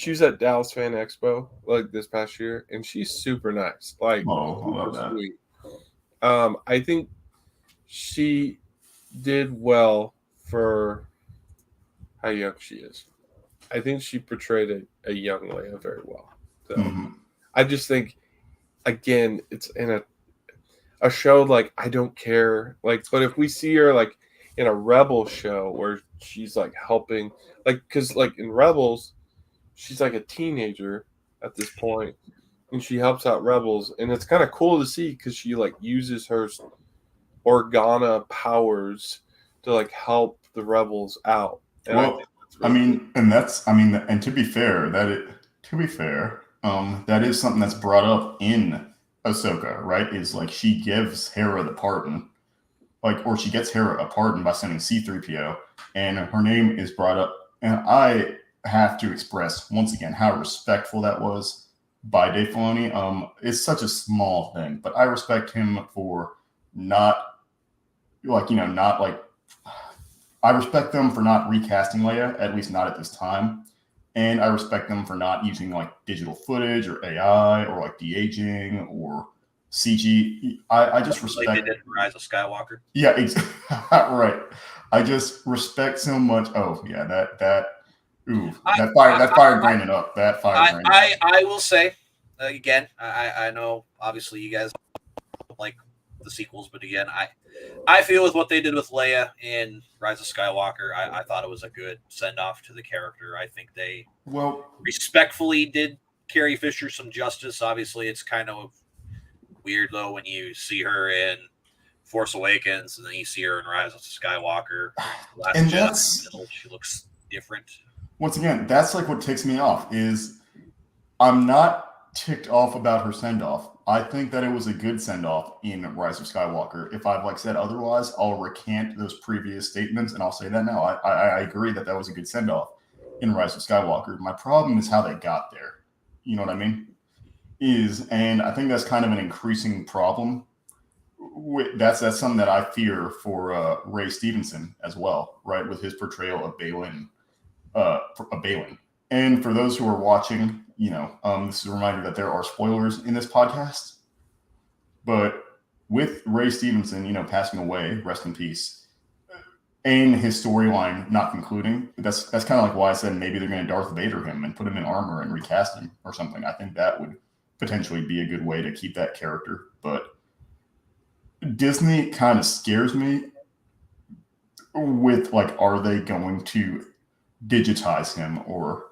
was at Dallas Fan Expo like this past year, and she's super nice, like Oh, I super love that. sweet. I think she did well for how young she is. I think she portrayed a young Leia very well. So Mhm. I just think, again, it's in a show like I don't care, like, but if we see her like in a Rebel show where she's like helping, like, because like in Rebels, she's like a teenager at this point, and she helps out Rebels, and it's kind of cool to see because she like uses her Organa powers to like help the Rebels out. And I Well, think that's really cool. and to be fair, that is something that's brought up in Ahsoka, right? Is like she gives Hera the pardon, or she gets Hera a pardon by sending C-3PO, and her name is brought up. And I have to express once again how respectful that was by Dave Filoni. It's such a small thing, but I respect him for not not like I respect them for not recasting Leia, at least not at this time. And I respect them for not using like digital footage or AI or like de-aging or CG. I just Like they respect. did in Rise of Skywalker. Yeah, right. I just respect so much. Oh yeah, that fired Brandon up. That fired Brandon up. I will say again. I know obviously you guys don't like the sequels, but again, I feel with what they did with Leia in Rise of Skywalker, I thought it was a good send off to the character. I think they respectfully did Carrie Fisher some justice. Obviously, it's kind of weird though when you see her in Force Awakens and then you see her in Rise of Skywalker, Last And Jedi. She looks different. once again, that's like what ticks me off is I'm not ticked off about her send off. I think that it was a good send off in Rise of Skywalker. If I've like said otherwise, I'll recant those previous statements and I'll say that now. I agree that that was a good send off in Rise of Skywalker. My problem is how they got there. You know what I mean? And I think that's kind of an increasing problem. That's something that I fear for Ray Stevenson as well, right? With his portrayal of Balin, Balin. And for those who are watching, this is a reminder that there are spoilers in this podcast. But with Ray Stevenson, passing away, rest in peace, and his storyline not concluding, that's kind of like why I said maybe they're going to Darth Vader him and put him in armor and recast him or something. I think that would potentially be a good way to keep that character. But Disney kind of scares me with like, are they going to digitize him or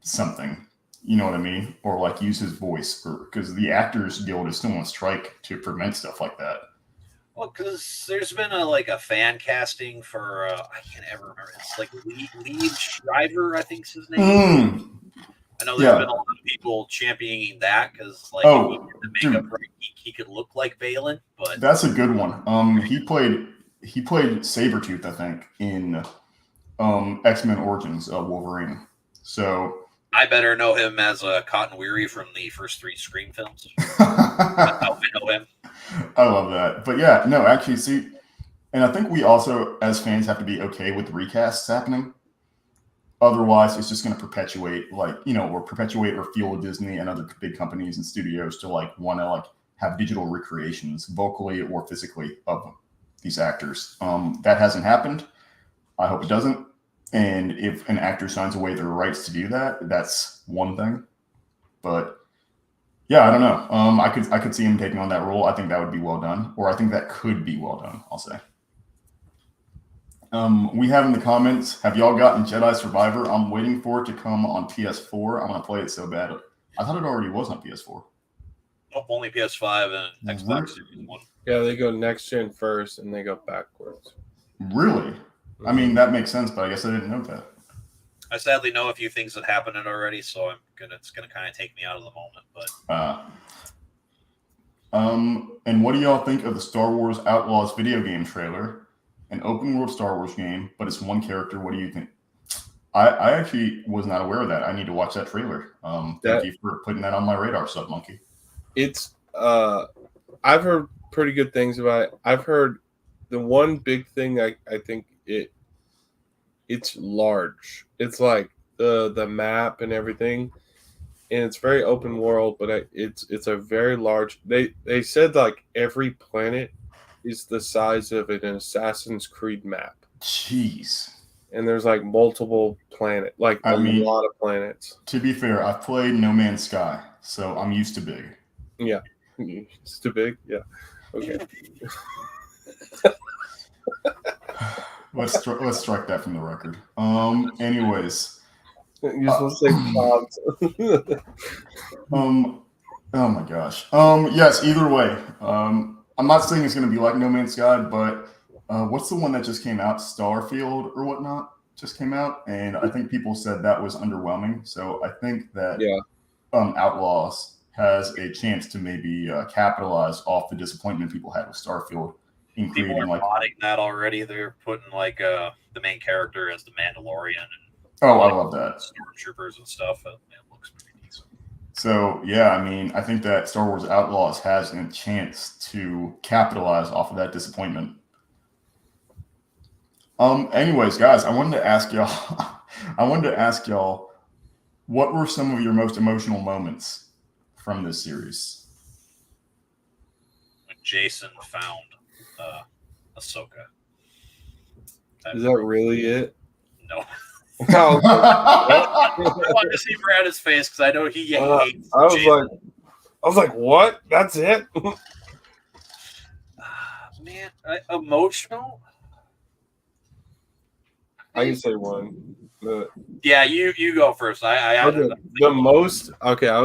something? You know what I mean? Or like use his voice, because the Actors Guild is still on strike to prevent stuff like that. Well, because there's been a fan casting for I can't ever remember. It's like Lee Shriver, I think's his name. I know there's been a lot of people championing that because if he did the makeup right, he could look like Balin. But that's a good one. He played Sabretooth, I think, in X-Men Origins of Wolverine. So I better know him as Cotton Weary from the first 3 Scream films. That's how I know him. I love that. But yeah, no, actually, see, and I think we also, as fans, have to be okay with recasts happening. Otherwise, it's just going to perpetuate, or fuel Disney and other big companies and studios to want to have digital recreations, vocally or physically, of these actors. That hasn't happened. I hope it doesn't. And if an actor signs away their rights to do that, that's one thing. But yeah, I don't know. I could see him taking on that role. I think that would be well done, or I think that could be well done, I'll say. We have in the comments, have y'all gotten Jedi Survivor? I'm waiting for it to come on PS4. I want to play it so bad. I thought it already was on PS4. Nope, only PS5 and Xbox Series 1. Yeah, they go next gen first and they go backwards. Really? I mean, that makes sense, but I guess I didn't know that. I sadly know a few things that happened already, so it's gonna kind of take me out of the moment. But and what do y'all think of the Star Wars Outlaws video game trailer? An open world Star Wars game, but it's one character. What do you think? I actually was not aware of that. I need to watch that trailer. Thank you for putting that on my radar, Sub Monkey. It's I've heard pretty good things about it. I've heard the one big thing I think it's large. It's like the map and everything, and it's very open world, but it's a very large. They said every planet is the size of an Assassin's Creed map. Jeez. And there's multiple planets, lot of planets. To be fair, I've played No Man's Sky, so I'm used to big. Yeah. It's too big? Yeah. Okay. Let's strike that from the record. Anyways. You're supposed to say clouds. Oh my gosh. Yes, either way. I'm not saying it's going to be like No Man's Sky, but what's the one that just came out? Starfield or whatnot just came out, and I think people said that was underwhelming. So I think that Outlaws has a chance to maybe capitalize off the disappointment people had with Starfield in creating people are modding that already. They're putting the main character as the Mandalorian. And, I love that. Stormtroopers and stuff. It looks pretty decent. So, yeah, I mean, I think that Star Wars Outlaws has a chance to capitalize off of that disappointment. Anyways, guys, I wanted to ask y'all, what were some of your most emotional moments from this series? When Jason found Ahsoka. Is that really it? No. Oh, I wanted to see Brandon's face because I know he hates Jason. I was like, what? That's it? Man, emotional? I can say one. Yeah, you go first. I I would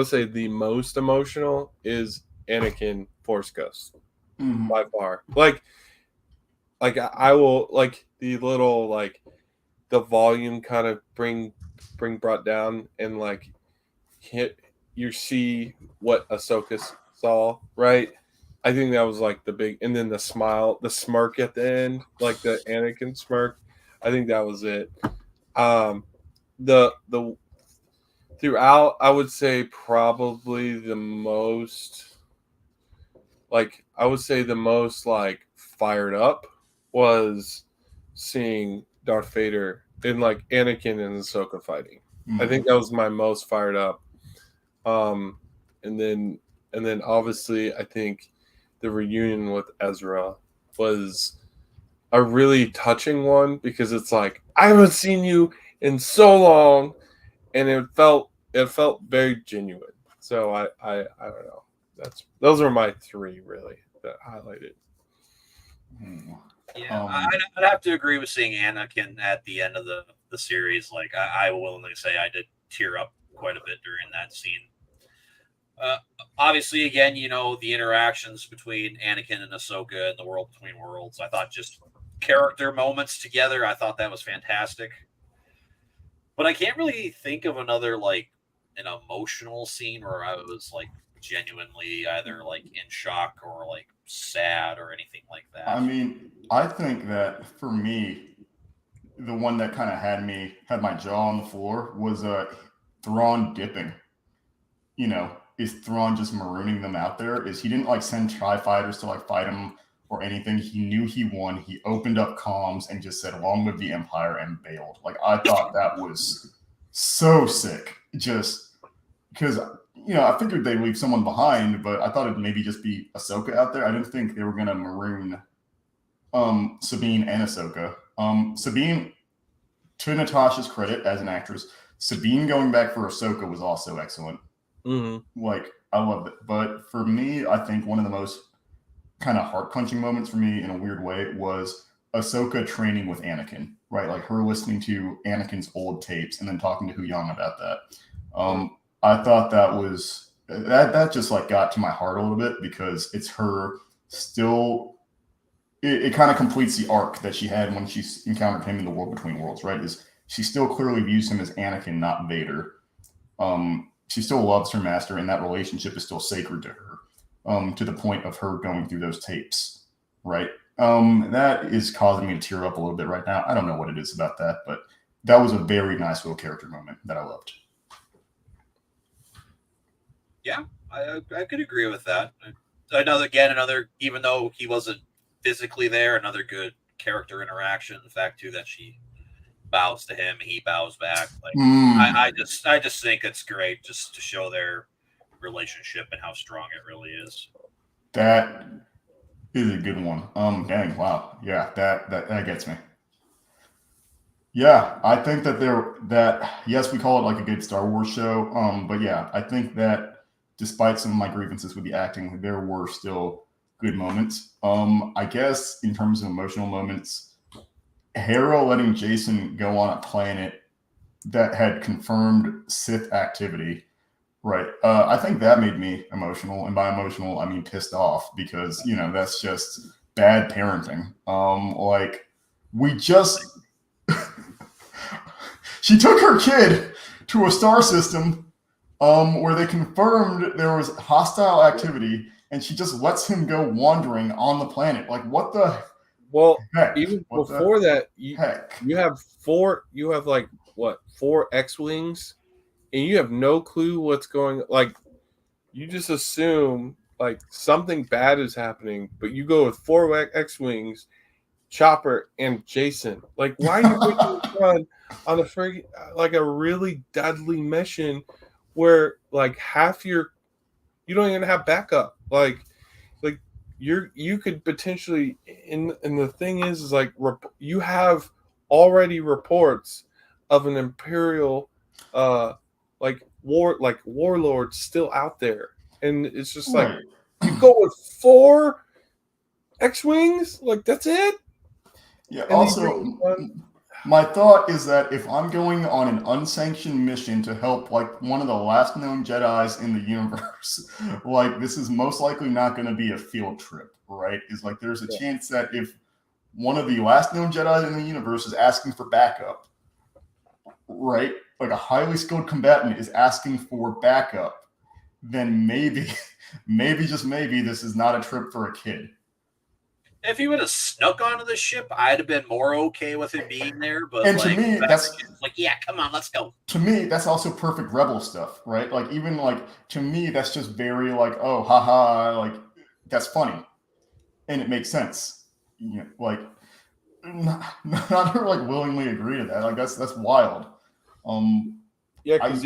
say the most emotional is Anakin Force Ghost by far. I will the little the volume kind of bring brought down, and like you see what Ahsoka saw, right? I think that was like the big, and then the smile, the smirk at the end, like the Anakin smirk. I think that was it. The throughout, I would say probably the most, like I would say the most like fired up was seeing Darth Vader and like Anakin and Ahsoka fighting. I think that was my most fired up. And then obviously I think the reunion with Ezra was a really touching one, because it's like, I haven't seen you in so long, and it felt very genuine. So I don't know. Those are my three really that highlighted. Yeah, I'd have to agree with seeing Anakin at the end of the series. Like, I will willingly say I did tear up quite a bit during that scene. Obviously, again, the interactions between Anakin and Ahsoka and the World Between Worlds, I thought just character moments together, I thought that was fantastic. But I can't really think of another, like, an emotional scene where I was, like, genuinely either, like, in shock or, like, sad or anything like that. I mean, I think that for me, the one that kind of had my jaw on the floor was Thrawn dipping. Is Thrawn just marooning them out there? Is he didn't like send tri-fighters to like fight him or anything? He knew he won. He opened up comms and just said, "Long live the Empire," and bailed. Like, I thought that was so sick. Just because I figured they'd leave someone behind, but I thought it'd maybe just be Ahsoka out there. I didn't think they were gonna maroon Sabine and Ahsoka. Sabine, to Natasha's credit as an actress, Sabine going back for Ahsoka was also excellent. Mm-hmm. Like, I loved it. But for me, I think one of the most kind of heart-punching moments for me in a weird way was Ahsoka training with Anakin, right? Like her listening to Anakin's old tapes and then talking to Huyang about that. I thought that was that just like got to my heart a little bit, because it's her still. It kind of completes the arc that she had when she encountered him in the World Between Worlds, right? Is she still clearly views him as Anakin, not Vader. She still loves her master, and that relationship is still sacred to her, to the point of her going through those tapes, right? That is causing me to tear up a little bit right now. I don't know what it is about that, but that was a very nice little character moment that I loved. Yeah, I could agree with that. Another, even though he wasn't physically there, another good character interaction. The fact too that she bows to him, he bows back. Like, I just think it's great just to show their relationship and how strong it really is. That is a good one. Dang, wow, yeah, that gets me. Yeah, I think that yes, we call it like a good Star Wars show. But yeah, I think that despite some of my grievances with the acting, there were still good moments. I guess in terms of emotional moments, Hera letting Jason go on a planet that had confirmed Sith activity, right? I think that made me emotional, and by emotional, I mean pissed off, because that's just bad parenting. Like, we just she took her kid to a star system where they confirmed there was hostile activity, and she just lets him go wandering on the planet. Like, what the Well, heck? even before that, you have four X-Wings, and you have no clue what's going. Like, you just assume like something bad is happening, but you go with four X-Wings, Chopper and Jason. Like, why are you putting your son on a friggin' like a really deadly mission where like you don't even have backup? Like you could potentially, and the thing is like you have already reports of an Imperial warlord still out there, and it's just like, you go with 4 X-Wings, like, that's it. Yeah. And also, my thought is that if I'm going on an unsanctioned mission to help like one of the last known Jedis in the universe, like, this is most likely not going to be a field trip, right? Is like, there's a chance that if one of the last known Jedi in the universe is asking for backup, right? Like a highly skilled combatant is asking for backup, then maybe, just maybe, this is not a trip for a kid. If he would have snuck onto the ship, I'd have been more okay with him being there. But And to me, yeah, come on, let's go. To me, that's also perfect rebel stuff, right? Like even like to me, that's just very like, oh, haha, like that's funny, and it makes sense. Like not to like willingly agree to that. Like that's wild. Yeah, because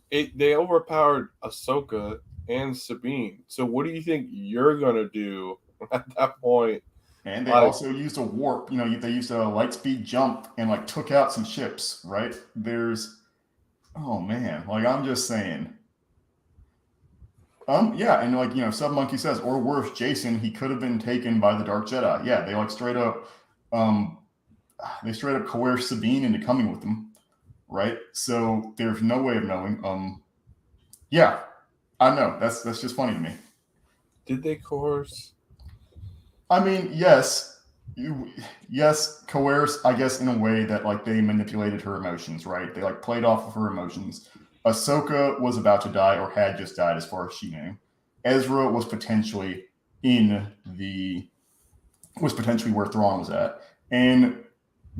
they overpowered Ahsoka and Sabine. So what do you think you're gonna do at that point? And they also used a warp. They used a light speed jump and like took out some ships. Right? Oh man, like I'm just saying. Yeah, and like Sub Monkey says, or worse, Jason, he could have been taken by the Dark Jedi. Yeah, they like straight up coerced Sabine into coming with them. Right? So there's no way of knowing. Yeah, I know. That's just funny to me. Did they coerce? I mean, yes, coerce, I guess, in a way that like they manipulated her emotions, right? They like played off of her emotions. Ahsoka was about to die or had just died, as far as she knew. Ezra was potentially where Thrawn was at, and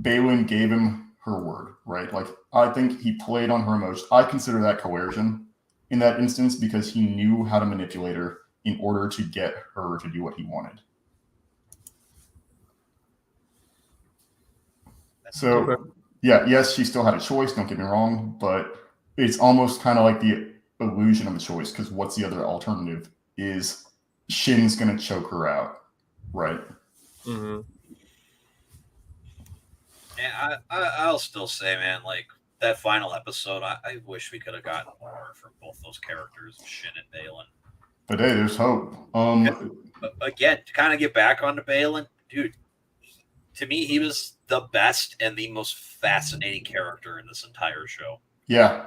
Baylan gave him her word, right? Like I think he played on her emotions. I consider that coercion in that instance because he knew how to manipulate her in order to get her to do what he wanted. So, yeah, yes, she still had a choice, don't get me wrong, but it's almost kind of like the illusion of a choice, because what's the other alternative is Shin's going to choke her out, right? Mm-hmm. And I'll still say, man, like that final episode, I wish we could have gotten more from both those characters, Shin and Baylan. But hey, there's hope. Again, to kind of get back onto Baylan, dude, to me, he was the best and the most fascinating character in this entire show. Yeah.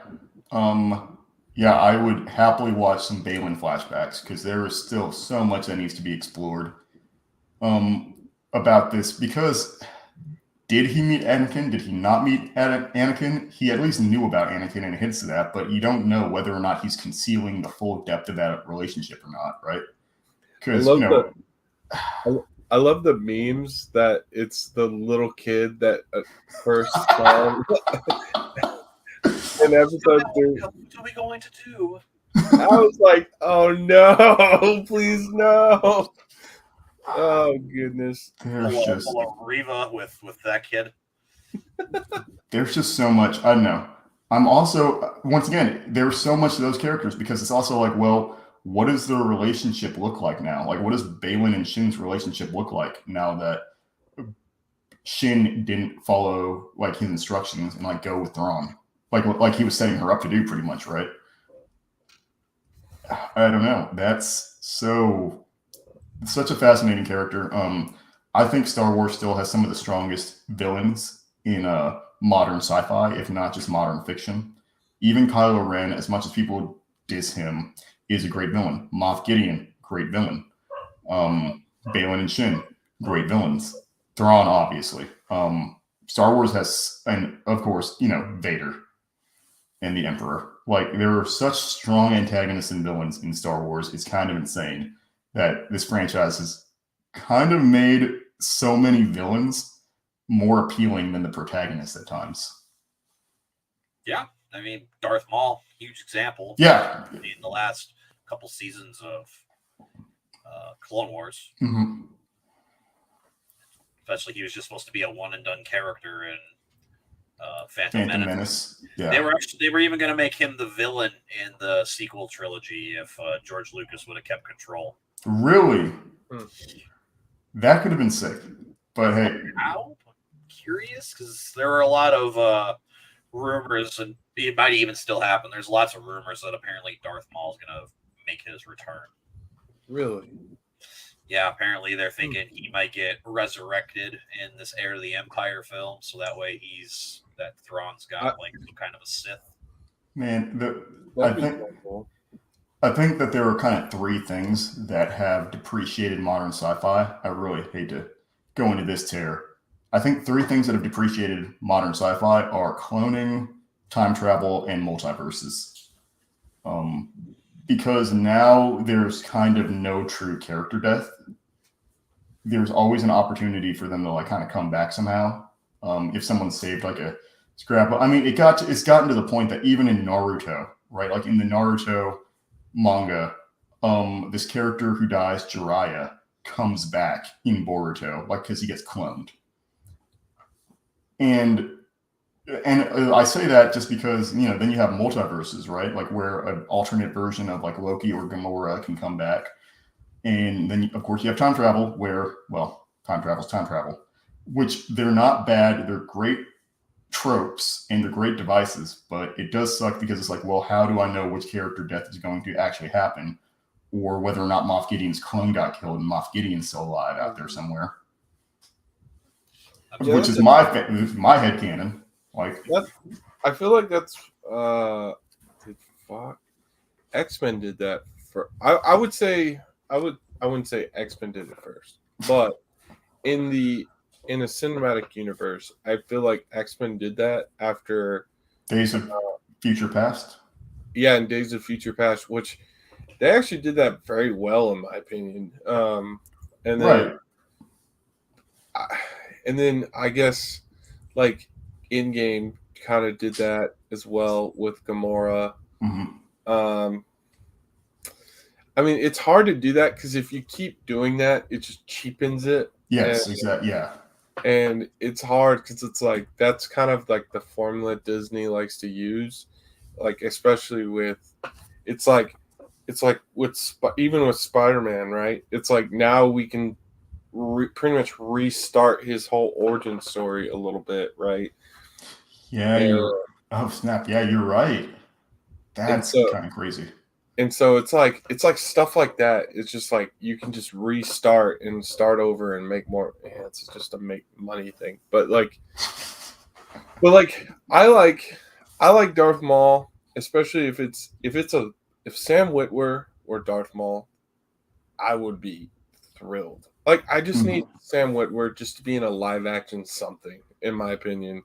Yeah, I would happily watch some Baylan flashbacks because there is still so much that needs to be explored about this. Because did he meet Anakin? Did he not meet Anakin? He at least knew about Anakin and hints to that, but you don't know whether or not he's concealing the full depth of that relationship or not, right? Because I love the memes that it's the little kid that first saw in episode 2. What are we going to do? I was like, oh no, please no. Oh goodness. There's just Reva with that kid. There's just so much. I don't know. I'm also, once again, there's so much of those characters because it's also like, well, what does their relationship look like now? Like, what does Baylan and Shin's relationship look like now that Shin didn't follow like his instructions and like go with Thrawn, like he was setting her up to do, pretty much, right? I don't know. That's such a fascinating character. I think Star Wars still has some of the strongest villains in modern sci-fi, if not just modern fiction. Even Kylo Ren, as much as people diss him, is a great villain. Moff Gideon, great villain. Baylan and Shin, great villains. Thrawn, obviously. Star Wars has, and of course, Vader and the Emperor. Like, there are such strong antagonists and villains in Star Wars. It's kind of insane that this franchise has kind of made so many villains more appealing than the protagonists at times. Yeah, I mean, Darth Maul, huge example. Yeah. In the last couple seasons of Clone Wars. Mm-hmm. Especially, he was just supposed to be a one-and-done character in Phantom Menace. Yeah. They were even going to make him the villain in the sequel trilogy if George Lucas would have kept control. Really? That could have been sick. But hey. How? I'm curious, because there were a lot of rumors, and it might even still happen. There's lots of rumors that apparently Darth Maul is going to make his return. Really? Yeah, apparently they're thinking he might get resurrected in this Heir of the Empire film, so that way that Thrawn's got like some kind of a Sith. Man, I think that there are kind of three things that have depreciated modern sci-fi. I really hate to go into this tear. I think three things that have depreciated modern sci-fi are cloning, time travel and multiverses. Because now there's kind of no true character death. There's always an opportunity for them to like kind of come back somehow. If someone saved like a scrap, I mean, it's gotten to the point that even in Naruto, right? Like in the Naruto manga, this character who dies, Jiraiya, comes back in Boruto, like because he gets cloned. And I say that just because, then you have multiverses, right? Like where an alternate version of like Loki or Gamora can come back. And then, of course, you have time travel where, well, time travel's time travel, which they're not bad. They're great tropes and they're great devices, but it does suck because it's like, well, how do I know which character death is going to actually happen or whether or not Moff Gideon's clone got killed and Moff Gideon's still alive out there somewhere? Which is my headcanon. Like, I feel like that's X-Men did that for. I would say I wouldn't say X-Men did it first, but in a cinematic universe, I feel like X-Men did that after Days of Future Past. Yeah, in Days of Future Past, which they actually did that very well, in my opinion. And then, right. And then I guess like In-Game kind of did that as well with Gamora. Mm-hmm. I mean, it's hard to do that because if you keep doing that, it just cheapens it. Yes, exactly. Yeah. And it's hard because it's like that's kind of like the formula Disney likes to use, like especially with it's like with even with Spider-Man, right? It's like now we can pretty much restart his whole origin story a little bit, right? Yeah, oh snap! Yeah, you're right. That's kind of crazy. And so it's like stuff like that. It's just like you can just restart and start over and make more. Yeah, it's just a make money thing. But I like Darth Maul, especially if Sam Witwer or Darth Maul, I would be thrilled. Like I just need Sam Witwer just to be in a live action something, in my opinion.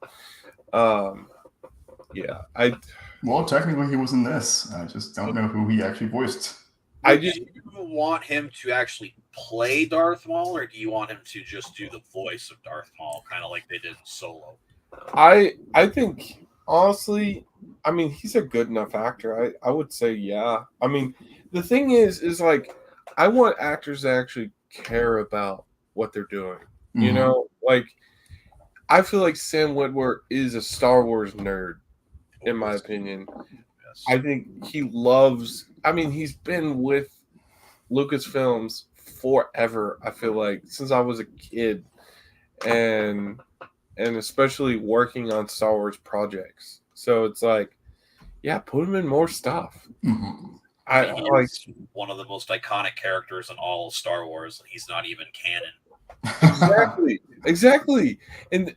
Yeah, Well, technically, he was in this. I just don't know who he actually voiced. Do you want him to actually play Darth Maul, or do you want him to just do the voice of Darth Maul, kind of like they did in Solo? I think honestly, I mean, he's a good enough actor. I would say yeah. I mean, the thing is like I want actors to actually care about what they're doing. Mm-hmm. You know, like I feel like Sam Witwer is a Star Wars nerd. In my opinion, yes. I think he loves. I mean, he's been with Lucasfilms forever. I feel like since I was a kid, and especially working on Star Wars projects. So it's like, yeah, put him in more stuff. Mm-hmm. I like one of the most iconic characters in all of Star Wars, and he's not even canon. Exactly, and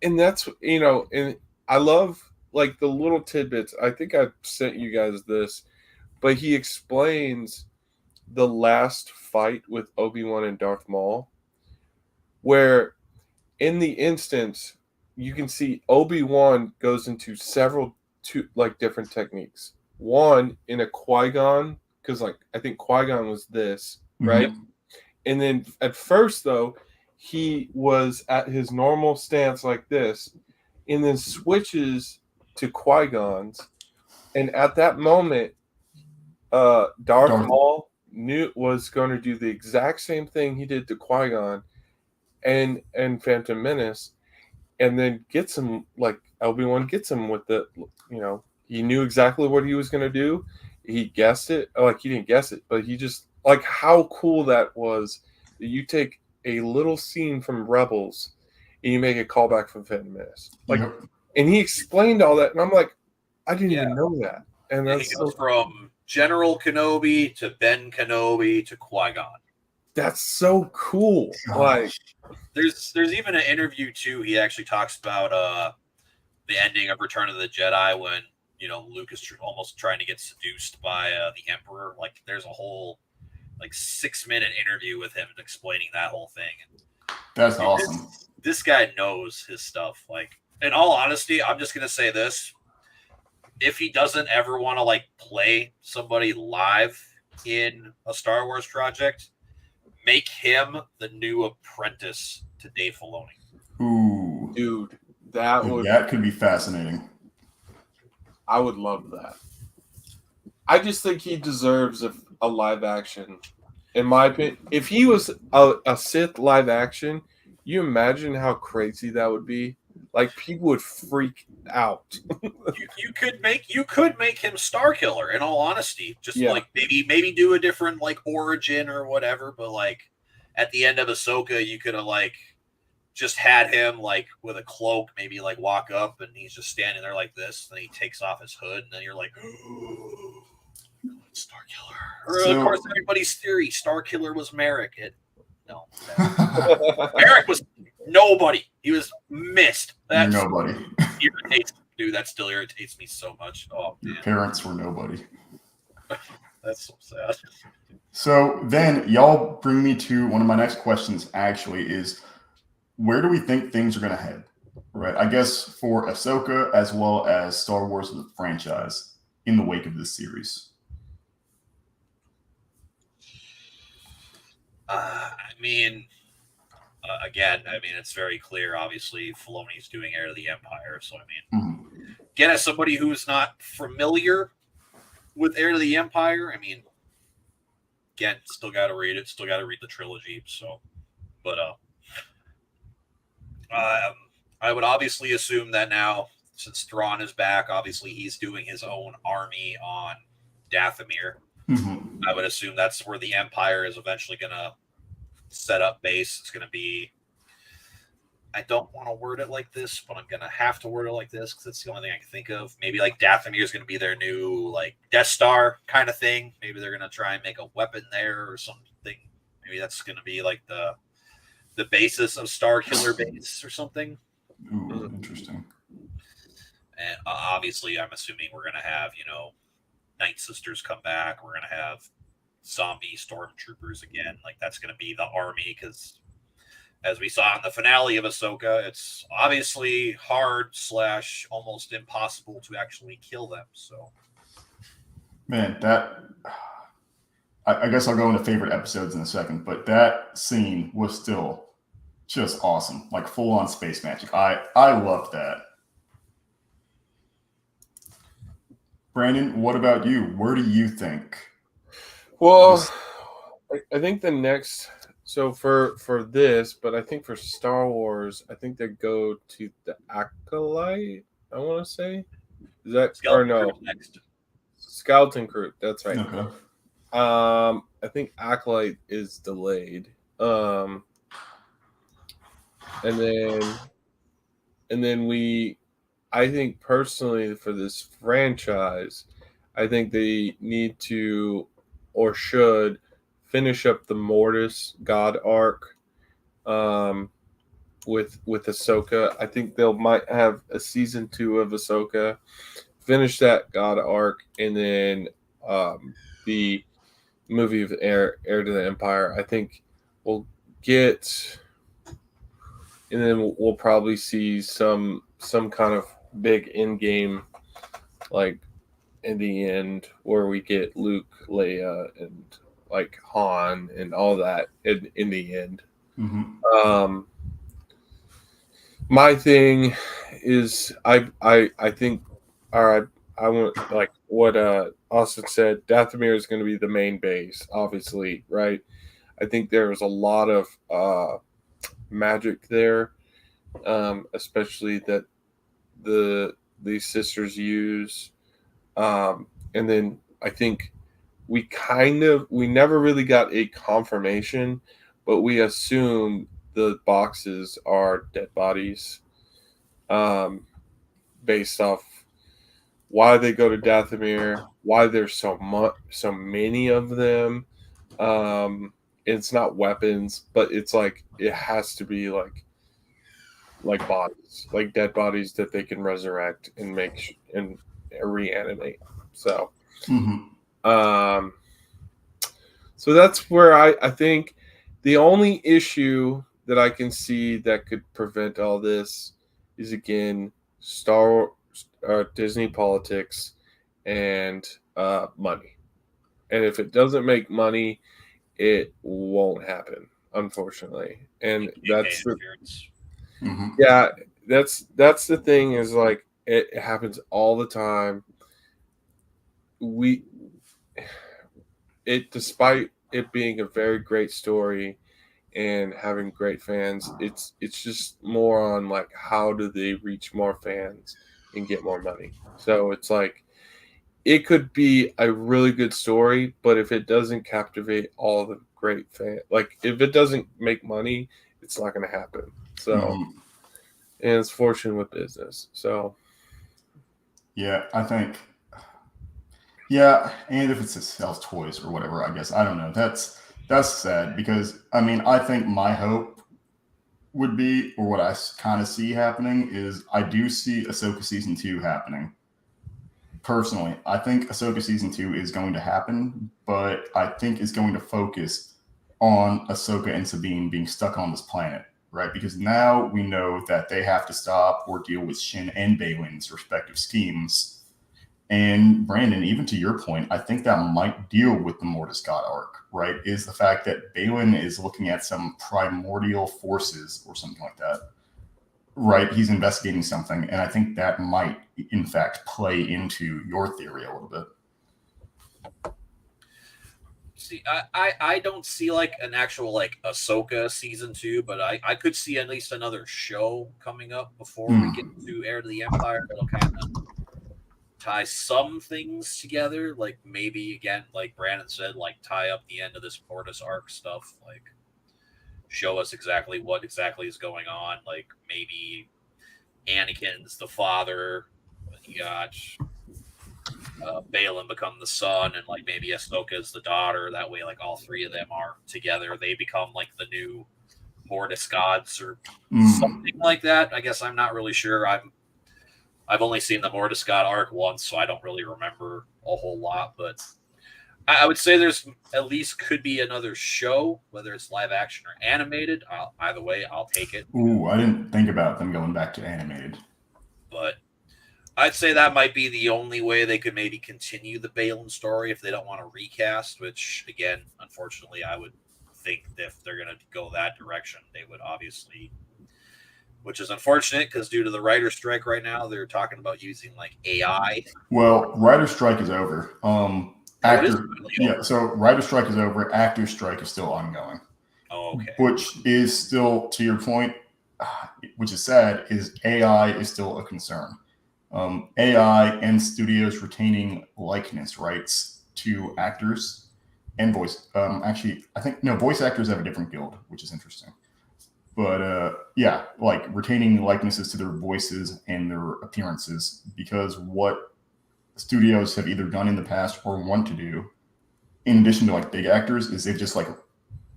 that's and I love. Like the little tidbits, I think I sent you guys this, but he explains the last fight with Obi-Wan and Darth Maul, where in the instance you can see Obi-Wan goes into two different techniques. One in a Qui-Gon, because like I think Qui-Gon was this, right? Mm-hmm. And then at first though, he was at his normal stance like this, and then switches to Qui-Gon's, and at that moment, Darth Maul was going to do the exact same thing he did to Qui-Gon, and Phantom Menace, and then gets him like Obi-Wan gets him with the, he knew exactly what he was going to do. He guessed it, like he didn't guess it, but he just like how cool that was. That you take a little scene from Rebels, and you make a callback from Phantom Menace, like. Yep. And he explained all that, and I'm like, I didn't even know that. And that's he goes from General Kenobi to Ben Kenobi to Qui-Gon. That's so cool. Like, there's even an interview too. He actually talks about the ending of Return of the Jedi when Luke is almost trying to get seduced by the Emperor. Like, there's a whole 6-minute interview with him explaining that whole thing. That's awesome. This guy knows his stuff. Like. In all honesty, I'm just going to say this. if he doesn't ever want to like play somebody live in a Star Wars project, make him the new apprentice to Dave Filoni. Ooh, Dude, that could be fascinating. I would love that. I just think he deserves a live action. In my opinion, if he was a Sith live action, you imagine how crazy that would be. Like people would freak out. you could make him Star Killer. In all honesty, just Yeah. like maybe do a different like origin or whatever. But like at the end of Ahsoka, you could have like just had him like with a cloak, maybe like walk up and he's just standing there like this, and he takes off his hood, and then you're like, Star Killer. Or, of course, everybody's theory: Star Killer was Merrick. No, Merrick was nobody. He was missed. You're nobody. Irritates, dude. That still irritates me so much. Oh, man. Your parents were nobody. That's so sad. So then, y'all bring me to one of my next questions. Actually, is where do we think things are going to head? Right. I guess for Ahsoka as well as Star Wars the franchise in the wake of this series. Again, it's very clear. Obviously, Filoni's doing Heir to the Empire, so again, as somebody who's not familiar with Heir to the Empire, again, still got to read it. Still got to read the trilogy. So, but I would obviously assume that now, since Thrawn is back, obviously he's doing his own army on Dathomir. Mm-hmm. I would assume that's where the Empire is eventually going to set up base. It's going to be, I don't want to word it like this, but I'm going to have to word it like this because it's the only thing I can think of. Maybe like Dathomir is going to be their new like Death Star kind of thing. Maybe they're going to try and make a weapon there or something. Maybe that's going to be like the basis of Star Killer base or something. Ooh, interesting. And obviously, I'm assuming we're going to have, Night Sisters come back. We're going to have zombie stormtroopers again. Like, that's going to be the army because, as we saw in the finale of Ahsoka, it's obviously hard / almost impossible to actually kill them. So, man, I guess I'll go into favorite episodes in a second, but that scene was still just awesome, like full on space magic. I loved that. Brandon, what about you? Where do you think? Well, I think the next, so for this, but I think for Star Wars, I think they go to the Acolyte. I want to say, is that or no? Next. Skeleton Crew. That's right. Okay. I think Acolyte is delayed. And then I think personally for this franchise, I think they need to or should finish up the Mortis God arc with Ahsoka. I think they'll might have a season 2 of Ahsoka, finish that God arc, and then the movie of Heir to the Empire. I think we'll get, and then we'll probably see some kind of big end game, like in the end, where we get Luke, Leia, and like Han and all that in the end. Mm-hmm. My thing is, I think, all right, I want, like what Austin said, Dathomir is going to be the main base, obviously, right? I think there's a lot of magic there, especially that these sisters use, and then I think we never really got a confirmation, but we assume the boxes are dead bodies, based off why they go to Dathomir, why there's so many of them. It's not weapons, but it's like it has to be like bodies, like dead bodies that they can resurrect and make and reanimate. So, so that's where I think the only issue that I can see that could prevent all this is, again, Disney politics and money. And if it doesn't make money, it won't happen, unfortunately. And that's the, Mhm. yeah, that's the thing is like it happens all the time. We it despite it being a very great story and having great fans, it's just more on like how do they reach more fans and get more money. So it's like it could be a really good story, but if it doesn't captivate all the great fans, like if it doesn't make money, it's not going to happen. So, Mhm. and it's fortunate with business. So, Yeah, I think. Yeah, and if it sells toys or whatever, I guess I don't know. That's sad because I mean I think my hope would be, or what I kind of see happening is I do see Ahsoka season 2 happening. Personally, I think Ahsoka season 2 is going to happen, but I think it's going to focus on Ahsoka and Sabine being stuck on this planet, right? Because now we know that they have to stop or deal with Shin and Baylan's respective schemes. And Brandon, even to your point, I think that might deal with the Mortis God arc, right? Is the fact that Balin is looking at some primordial forces or something like that, right? He's investigating something, and I think that might, in fact, play into your theory a little bit. See, I don't see like an actual like Ahsoka season 2, but I could see at least another show coming up before we get to Heir to the Empire that'll kind of tie some things together. Like maybe again, like Brandon said, like tie up the end of this Mortis arc stuff, like show us exactly what exactly is going on. Like maybe Anakin's the father, you got Balin become the son, and like maybe Ahsoka is the daughter. That way, like all three of them are together. They become like the new Mortis gods or something like that. I guess I'm not really sure. I've only seen the Mortis god arc once, so I don't really remember a whole lot. But I would say there's at least could be another show, whether it's live action or animated. Either way, I'll take it. Ooh, I didn't think about them going back to animated. But I'd say that might be the only way they could maybe continue the Balin story if they don't want to recast, which, again, unfortunately, I would think that if they're going to go that direction, they would obviously, which is unfortunate because due to the writer's strike right now, they're talking about using like AI. Well, writer strike is over. Actor, yeah. Over. So writer strike is over. Actor strike is still ongoing. Oh, okay. Which is still, to your point, which is sad, is AI is still a concern. AI and studios retaining likeness rights to actors and voice. Actually, I think no, voice actors have a different guild, which is interesting. But yeah, like retaining likenesses to their voices and their appearances, because what studios have either done in the past or want to do, in addition to like big actors, is they've just like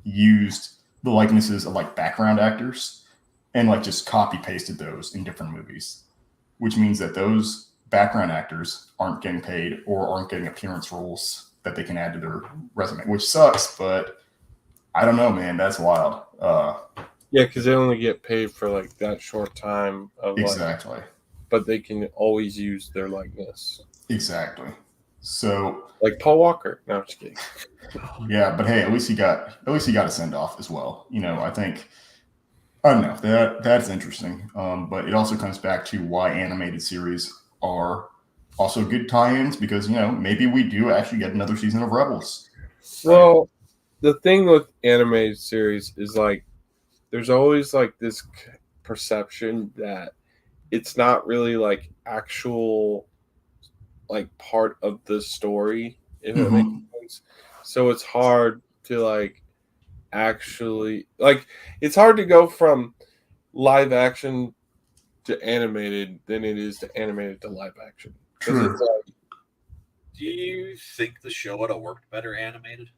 used the likenesses of like background actors and like just copy pasted those in different movies, which means that those background actors aren't getting paid or aren't getting appearance roles that they can add to their resume, which sucks. But I don't know, man. That's wild. yeah, because they only get paid for like that short time of Exactly. like, but they can always use their likeness. Exactly. So like Paul Walker. No, I'm just kidding. Yeah, but hey, at least he got a send off as well. You know, I think I don't know that's interesting. But it also comes back to why animated series are also good tie-ins, because you know maybe we do actually get another season of Rebels. Well, the thing with animated series is like there's always like this perception that it's not really like actual like part of the story, if it makes sense. So it's hard to like actually like it's hard to go from live action to animated than it is to animated to live action. Because True. it's like, Do you think the show would have worked better animated?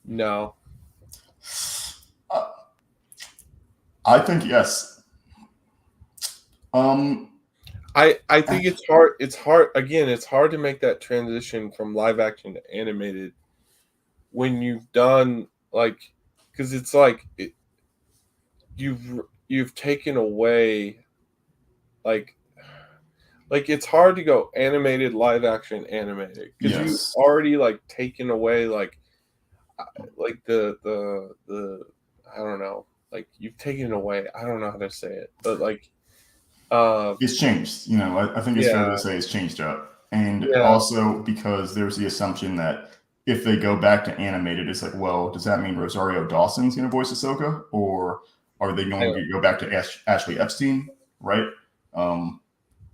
no. I think yes. I think it's hard. It's hard again. It's hard to make that transition from live action to animated when you've done like because it's like you've taken away like like it's hard to go animated, live action, animated because Yes. you already like taken away like the I don't know, like you've taken away. I don't know how to say it, but like It's changed. I think it's fair yeah, to say it's changed up. And yeah, also because there's the assumption that if they go back to animated, it's like, well, does that mean Rosario Dawson's going to voice Ahsoka? Or are they going to go back to Ashley Epstein, right?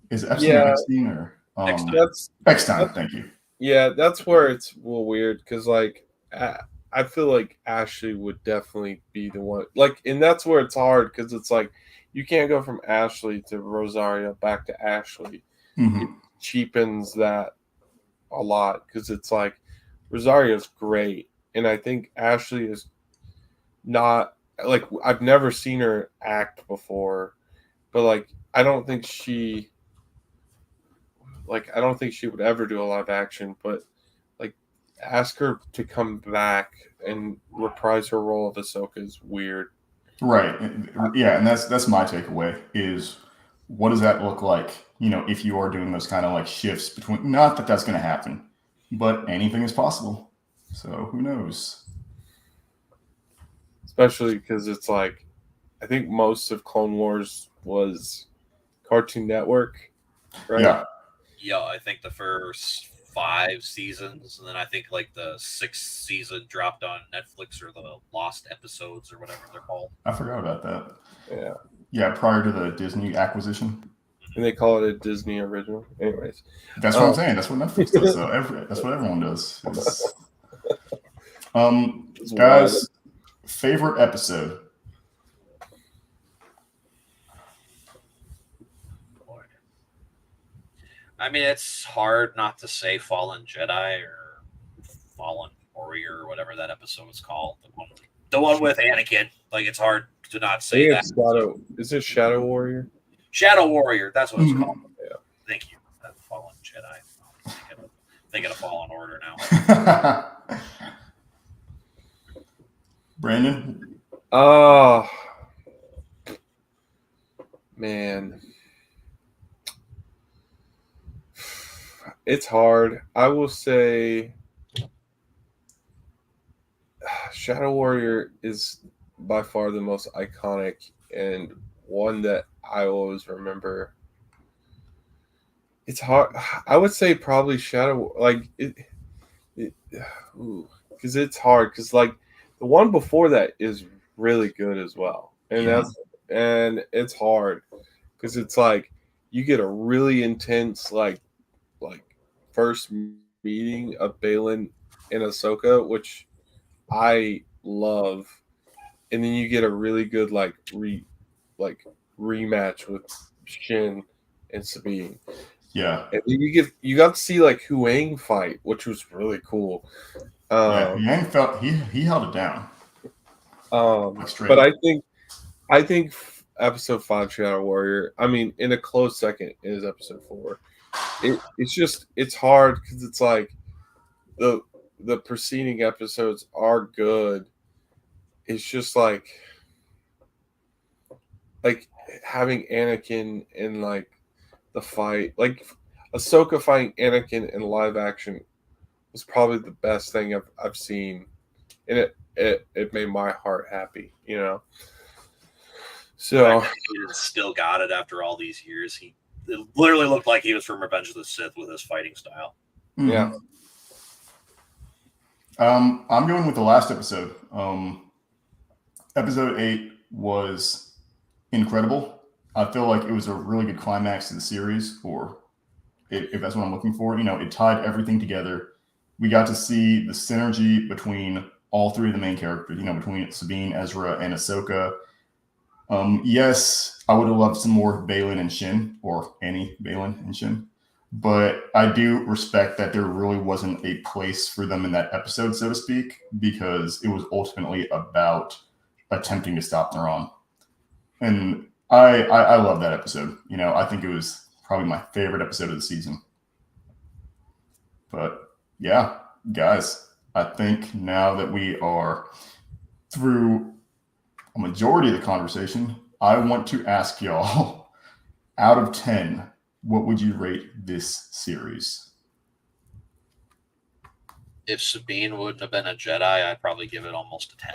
Is it Epstein or yeah. Epstein or Eckstein. Eckstein? Thank you. Yeah, that's where it's a little weird because, like, I feel like Ashley would definitely be the one. Like, and that's where it's hard because it's like you can't go from Ashley to Rosario back to Ashley. It Mhm. cheapens that a lot because it's like Rosario's great, and I think Ashley is not like I've never seen her act before, but like I don't think she would ever do a live action, but like ask her to come back and reprise her role of Ahsoka is weird. Right. Yeah, and that's my takeaway is what does that look like, if you are doing those kind of like shifts between, not that that's going to happen, but anything is possible. So who knows? Especially because it's like I think most of Clone Wars was Cartoon Network, right? Yeah. Yeah, I think the first 5 seasons, and then I think like the 6th season dropped on Netflix or the Lost episodes or whatever they're called. I forgot about that. Yeah. Yeah, prior to the Disney acquisition. And they call it a Disney original. Anyways. That's what I'm saying. That's what Netflix does. So that's what everyone does. Guys, favorite episode? I mean, it's hard not to say Fallen Jedi or Fallen Warrior or whatever that episode was called. The one with Anakin. Like, it's hard to not say that. Is it Shadow Warrior? Shadow Warrior. That's what it's called. Yeah. Thank you. Fallen Jedi. Thinking of Fallen Order now. Brandon? Oh, man. It's hard. I will say Shadow Warrior is by far the most iconic and one that I always remember. It's hard. I would say probably Shadow, like because it's hard because like the one before that is really good as well, and it's hard because it's like you get a really intense like first meeting of Balin and Ahsoka, which I love, and then you get a really good rematch with Shin and Sabine. Yeah. And then you got to see like Huang fight, which was really cool. Yeah, Yang felt he held it down. But I think episode 5 Shadow Warrior, I mean, in a close second is episode 4. It's hard because it's like the preceding episodes are good. It's just like having Anakin in like the fight, like Ahsoka fighting Anakin in live action was probably the best thing I've seen, and it made my heart happy, you know. So he still got it after all these years. It literally looked like he was from Revenge of the Sith with his fighting style. Mm-hmm. Yeah. I'm going with the last episode. Episode 8 was incredible. I feel like it was a really good climax to the series, or if that's what I'm looking for. It tied everything together. We got to see the synergy between all 3 of the main characters, between Sabine, Ezra, and Ahsoka. Yes, I would have loved some more Balin and Shin, or any Balin and Shin. But I do respect that there really wasn't a place for them in that episode, so to speak, because it was ultimately about attempting to stop Thrawn. And I love that episode. I think it was probably my favorite episode of the season. But yeah, guys, I think now that we are through a majority of the conversation, I want to ask y'all, out of 10, what would you rate this series? If Sabine wouldn't have been a Jedi, I'd probably give it almost a 10.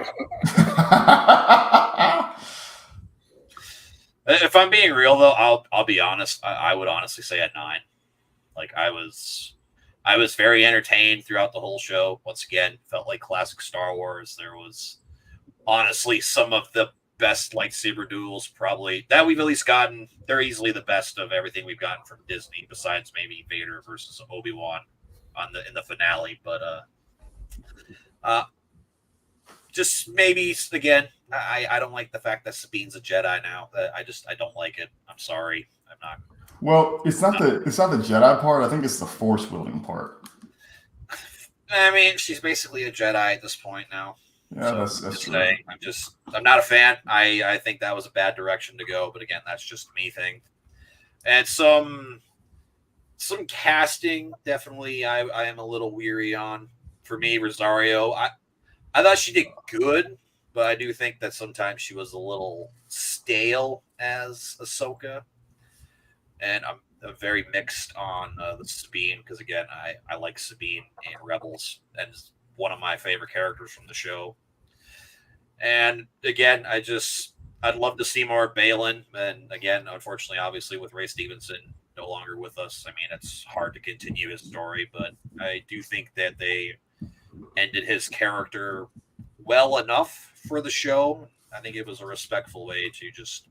If I'm being real, though, I'll be honest. I would honestly say a 9. Like I was very entertained throughout the whole show. Once again, felt like classic Star Wars. There was honestly some of the best lightsaber duels probably that we've at least gotten. They're easily the best of everything we've gotten from Disney, besides maybe Vader versus Obi-Wan in the finale. But just maybe again, I don't like the fact that Sabine's a Jedi now. I don't like it. I'm sorry. I'm not. Well, it's not the Jedi part. I think it's the Force wielding part. I mean, she's basically a Jedi at this point now. Yeah, so that's true. Saying, I'm not a fan. I think that was a bad direction to go. But again, that's just a me thing. And some casting definitely I am a little weary on. For me, Rosario, I thought she did good, but I do think that sometimes she was a little stale as Ahsoka. And I'm very mixed on the Sabine because, again, I like Sabine in Rebels and is one of my favorite characters from the show. And again, I'd love to see more Balin. And again, unfortunately, obviously, with Ray Stevenson no longer with us, I mean, it's hard to continue his story. But I do think that they ended his character well enough for the show. I think it was a respectful way to just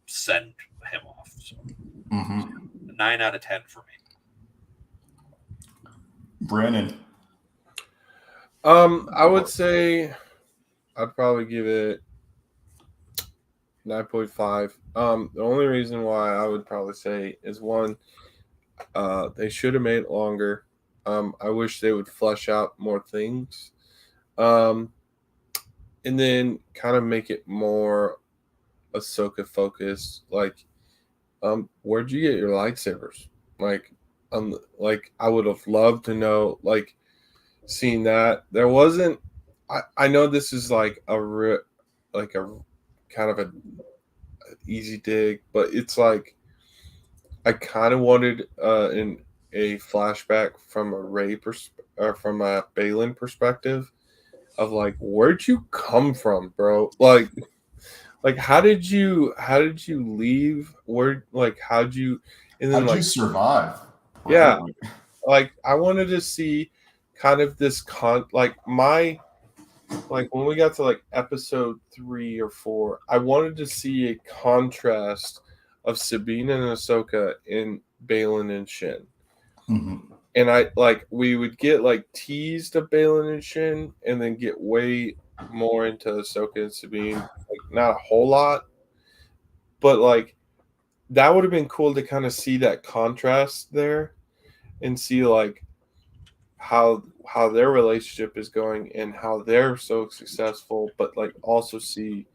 send him off. So, 9 out of 10 for me. Brandon. I would say I'd probably give it 9.5. The only reason why I would probably say is one, they should have made it longer. I wish they would flesh out more things. And then kind of make it more Ahsoka focused. Like, where'd you get your lightsabers? Like I would have loved to know, like, seeing that. There wasn't, I know this is like a kind of a easy dig, but it's like, I kind of wanted in a flashback from from a Balin perspective of like, where'd you come from, bro? Like how did you leave? Where, like, how'd you you survive? Yeah, like I wanted to see kind of this like when we got to like episode 3 or 4, I wanted to see a contrast of Sabine and Ahsoka in Balin and Shin. Mm-hmm. And we would get like teased of Balin and Shin and then get way more into Ahsoka and Sabine. Like, not a whole lot, but like that would have been cool to kind of see that contrast there and see like how their relationship is going and how they're so successful, but like also see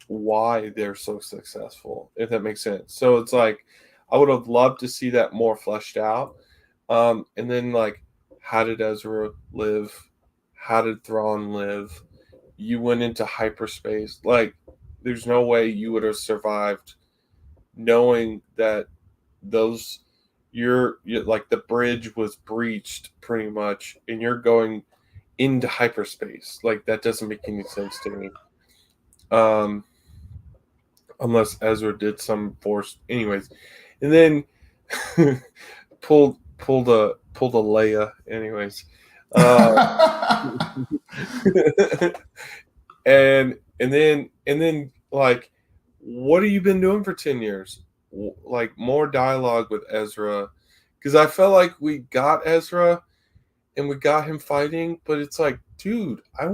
why they're so successful, if that makes sense. So it's like I would have loved to see that more fleshed out. And then like, how did Ezra live? How did Thrawn live? You went into hyperspace. Like, there's no way you would have survived knowing that you're like the bridge was breached pretty much and you're going into hyperspace. Like, that doesn't make any sense to me. Unless Ezra did some force, anyways, and then pulled a Leia, anyways. and then like, what have you been doing for 10 years? Like, more dialogue with Ezra, because I felt like we got Ezra and we got him fighting, but it's like, dude, I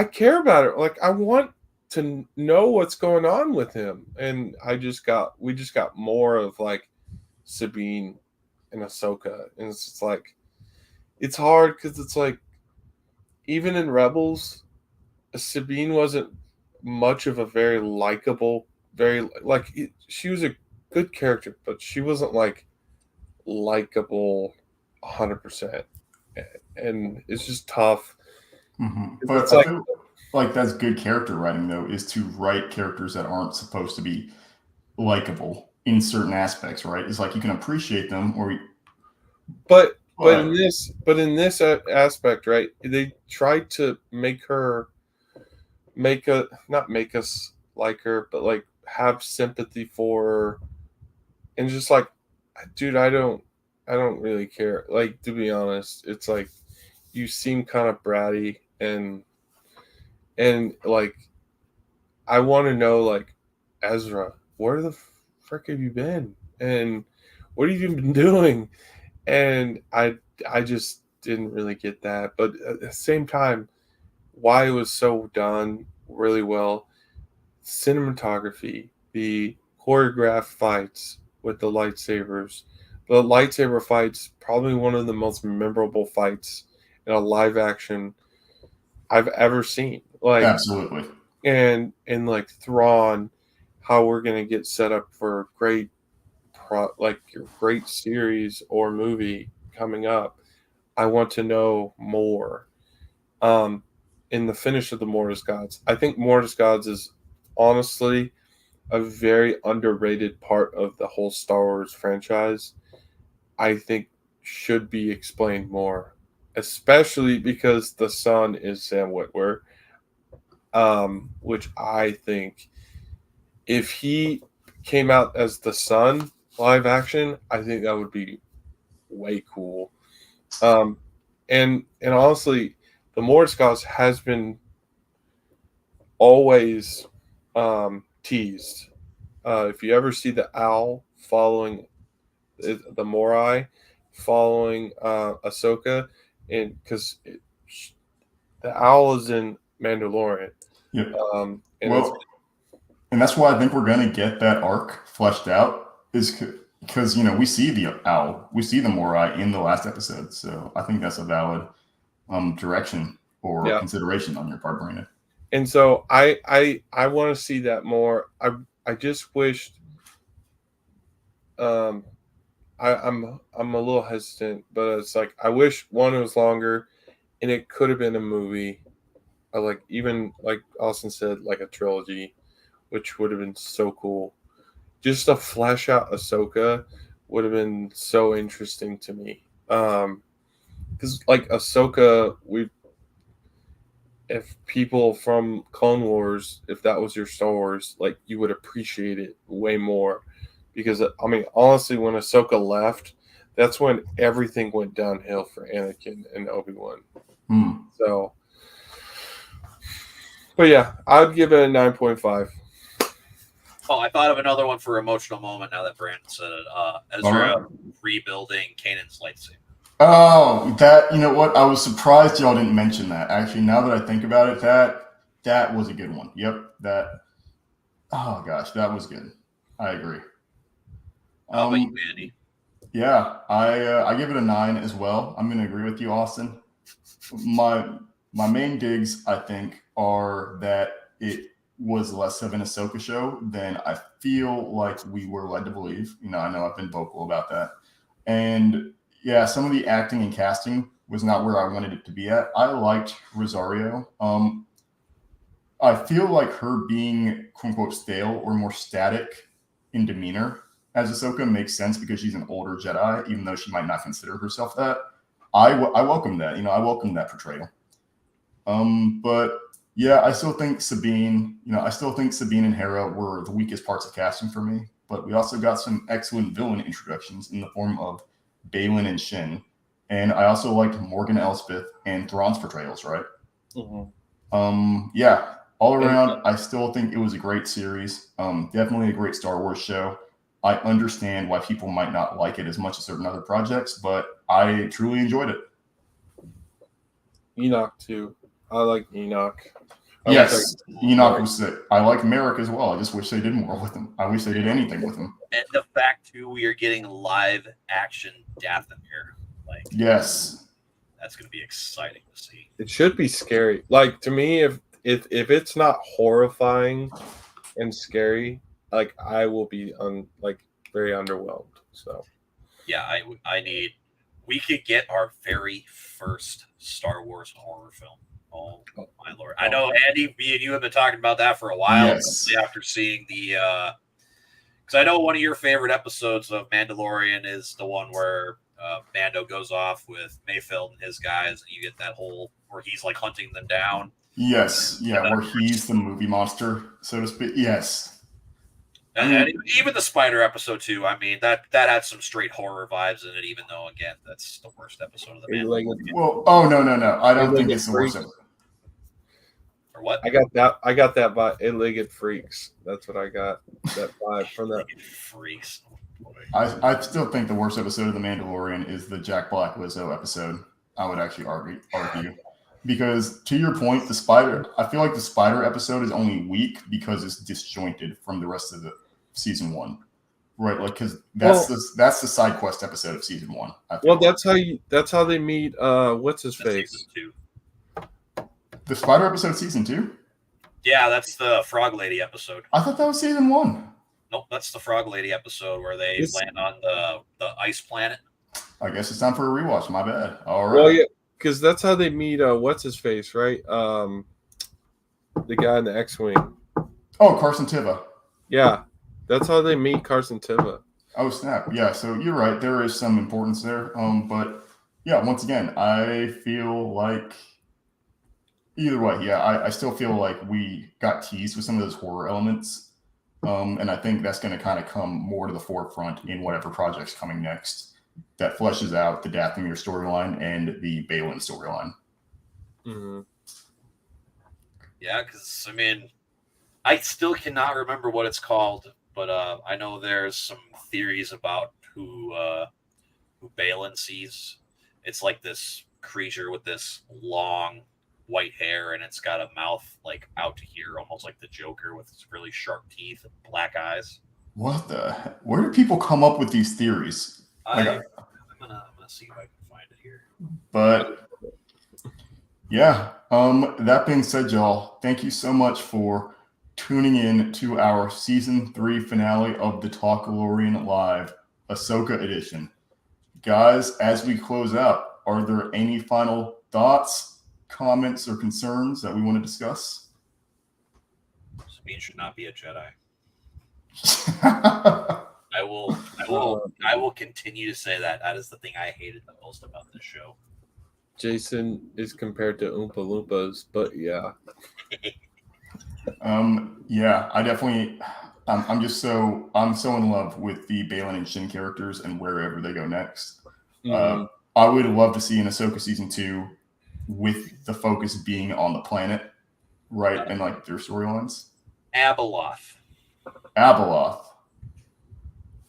care about it. Like, I want to know what's going on with him, and we just got more of like Sabine and Ahsoka, and it's just like, it's hard because it's like, even in Rebels, Sabine wasn't much of a very likable, she was a good character, but she wasn't like likable 100%, and it's just tough. Mm-hmm. But I feel like that's good character writing, though, is to write characters that aren't supposed to be likable in certain aspects, right? It's like you can appreciate them, But in this aspect, right? They tried to not make us like her, but like have sympathy for her, and just like, dude, I don't really care. Like, to be honest, it's like you seem kind of bratty, and like I want to know, like, Ezra, where the frick have you been, and what have you been doing? And I just didn't really get that, but at the same time, why it was so done really well, cinematography, the choreographed fights with the lightsabers. The lightsaber fights, probably one of the most memorable fights in a live action I've ever seen. Like, absolutely. and like Thrawn, how we're gonna get set up for a great like your great series or movie coming up. I want to know more. Um, in the finish of the Mortis Gods, I think Mortis Gods is honestly a very underrated part of the whole Star Wars franchise. I think should be explained more, especially because the son is Sam Witwer, which I think if he came out as the son live action, I think that would be way cool. Um, and honestly, the Mortis Gods has been always teased. If you ever see the owl following the Morai, following Ahsoka, and because the owl is in Mandalorian, Yep. and And that's why I think we're going to get that arc fleshed out, is because we see the owl, we see the Morai in the last episode. So I think that's a valid direction or yeah. consideration on your part, Brandon. And so I want to see that more. I just wished. I'm a little hesitant, but it's like I wish one was longer, and it could have been a movie, like even like Austin said, like a trilogy, which would have been so cool. Just to flesh out Ahsoka would have been so interesting to me. Because like Ahsoka, if people from Clone Wars, if that was your Star Wars, like you would appreciate it way more. Because I mean, honestly, when Ahsoka left, that's when everything went downhill for Anakin and Obi-Wan. So, but yeah, I'd give it a 9.5. Oh, I thought of another one for emotional moment now that Brandon said it. Ezra rebuilding Kanan's lightsaber. Oh, that, you know what? I was surprised y'all didn't mention that. Actually, now that I think about it, that was a good one. Yep, oh gosh, that was good. I agree. How about you, Andy? Yeah, I give it a 9 as well. I'm going to agree with you, Austin. My main digs, I think, are that it was less of an Ahsoka show than I feel like we were led to believe. I know I've been vocal about that. And yeah, some of the acting and casting was not where I wanted it to be at. I liked Rosario. I feel like her being quote unquote stale or more static in demeanor as Ahsoka makes sense because she's an older Jedi, even though she might not consider herself that. I welcome that. I welcome that portrayal. But yeah, I still think Sabine and Hera were the weakest parts of casting for me. But we also got some excellent villain introductions in the form of Balin and Shin. And I also liked Morgan Elspeth and Thrawn's portrayals, right? Mm-hmm. Yeah, all around, I still think it was a great series. Definitely a great Star Wars show. I understand why people might not like it as much as certain other projects, but I truly enjoyed it. Enoch too. I like Enoch. Yes, Enoch was sick. I like Merrick as well. I just wish they did more with him. I wish they did anything with him. And the fact too, we are getting live action Dathomir. Like, yes, that's going to be exciting to see. It should be scary. Like, to me, if it's not horrifying and scary, like I will be very underwhelmed. So yeah, we could get our very first Star Wars horror film. Oh my lord! I know, Andy, me and you have been talking about that for a while. Yes. After seeing the Because I know one of your favorite episodes of Mandalorian is the one where Mando goes off with Mayfield and his guys, and you get that whole where he's like hunting them down. Yes, yeah, where he's the movie monster, so to speak. Yes. And even the spider episode too. I mean, that had some straight horror vibes in it. Even though, again, that's the worst episode of the Mandalorian. Well, no. I don't think it's the worst episode. Or what? I got that by eight-legged freaks. That's what I got. That vibe from that. Freaks. Oh, I still think the worst episode of The Mandalorian is the Jack Black Lizzo episode. I would actually argue because to your point, I feel like the spider episode is only weak because it's disjointed from the rest of the season 1, right? Like because that's the side quest episode of season 1. Well, that's how they meet. What's his face? The spider episode season 2? Yeah, that's the Frog Lady episode. I thought that was season 1. Nope, that's the Frog Lady episode where they land on the ice planet. I guess it's time for a rewatch. My bad. All right. Well, yeah, because that's how they meet. What's his face, right? The guy in the X-wing. Oh, Carson Tiva. Yeah, that's how they meet Carson Tiva. Oh snap! Yeah, so you're right. There is some importance there. But yeah, once again, I feel like either way, yeah, I still feel like we got teased with some of those horror elements. And I think that's going to kind of come more to the forefront in whatever project's coming next that fleshes out the Dathomir storyline and the Balin storyline. Mm-hmm. Yeah, because I mean, I still cannot remember what it's called, but I know there's some theories about who Balin sees. It's like this creature with this long white hair, and it's got a mouth like out to here, almost like the Joker with its really sharp teeth and black eyes. What the heck? Where do people come up with these theories? I'm gonna see if I can find it here. But yeah, that being said, y'all, thank you so much for tuning in to our season 3 finale of the Talkalorian Live Ahsoka edition. Guys, as we close out, are there any final thoughts, comments, or concerns that we want to discuss? Sabine should not be a Jedi. I will continue to say that. That is the thing I hated the most about this show. Jason is compared to Oompa Loompas, but yeah. Yeah, I definitely. I'm so in love with the Balin and Shin characters and wherever they go next. Mm-hmm. I would love to see an Ahsoka season 2 with the focus being on the planet, right, and like their storylines. Abeloth.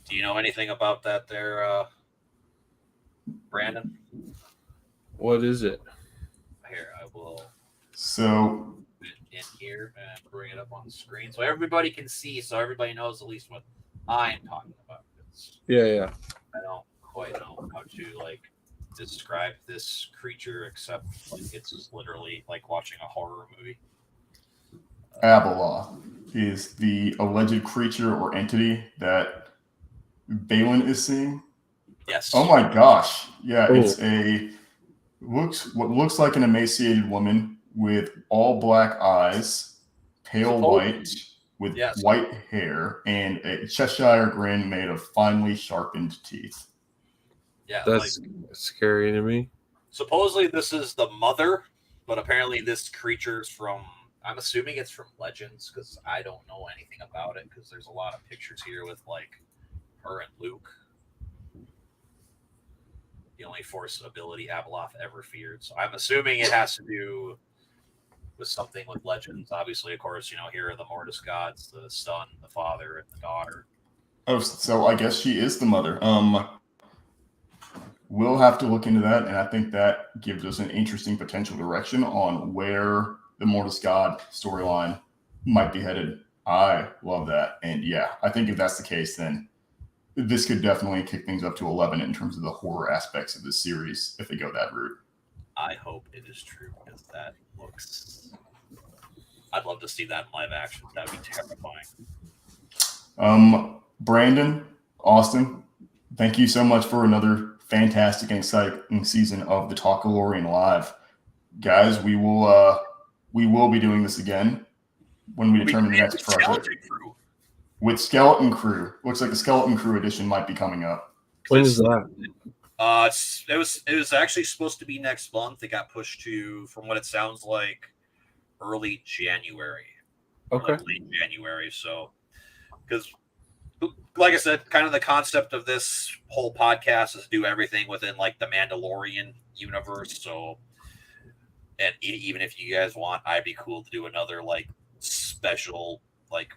Do you know anything about that there, Brandon? What is it? Here, I will So put it in here and bring it up on the screen so everybody can see, so everybody knows at least what I'm talking about. Yeah. I don't quite know how to like describe this creature except like it's literally like watching a horror movie. Abeloth is the alleged creature or entity that Balin is seeing. Yes. Oh my gosh! Yeah, Ooh. It's what looks like an emaciated woman with all black eyes, pale white, with white hair, and a Cheshire grin made of finely sharpened teeth. Yeah, that's scary to me. Supposedly this is the mother, but apparently this creature's from. I'm assuming it's from Legends because I don't know anything about it because there's a lot of pictures here with like her and Luke. The only force ability Abeloth ever feared. So I'm assuming it has to do with something with Legends. Obviously, of course, here are the Mortis gods, the son, the father, and the daughter. Oh, so I guess she is the mother. We'll have to look into that, and I think that gives us an interesting potential direction on where the Mortis God storyline might be headed. I love that. And yeah, I think if that's the case, then this could definitely kick things up to 11 in terms of the horror aspects of this series if they go that route. I hope it is true because that looks. I'd love to see that in live action. That would be terrifying. Brandon, Austin, thank you so much for another fantastic and exciting season of the Talkalorian Live. Guys, we will be doing this again when we determine the next project. with Skeleton Crew. Looks like the Skeleton Crew edition might be coming up. When is that? It was actually supposed to be next month. It got pushed to, from what it sounds like, early January. Okay. Like late January. So, because, like I said, kind of the concept of this whole podcast is do everything within like the Mandalorian universe. So, and even if you guys want, I'd be cool to do another like special like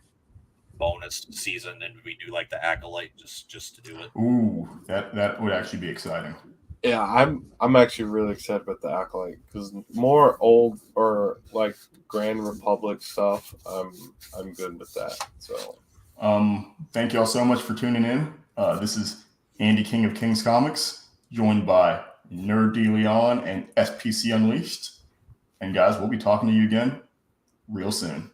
bonus season, and we do like the Acolyte just to do it. Ooh, that would actually be exciting. Yeah, I'm actually really excited about the Acolyte because more old or like Grand Republic stuff. I'm good with that. So, thank you all so much for tuning in. This is Andy King of King's Comics, joined by Nerd DeLeon and SPC Unleashed. And guys, we'll be talking to you again real soon.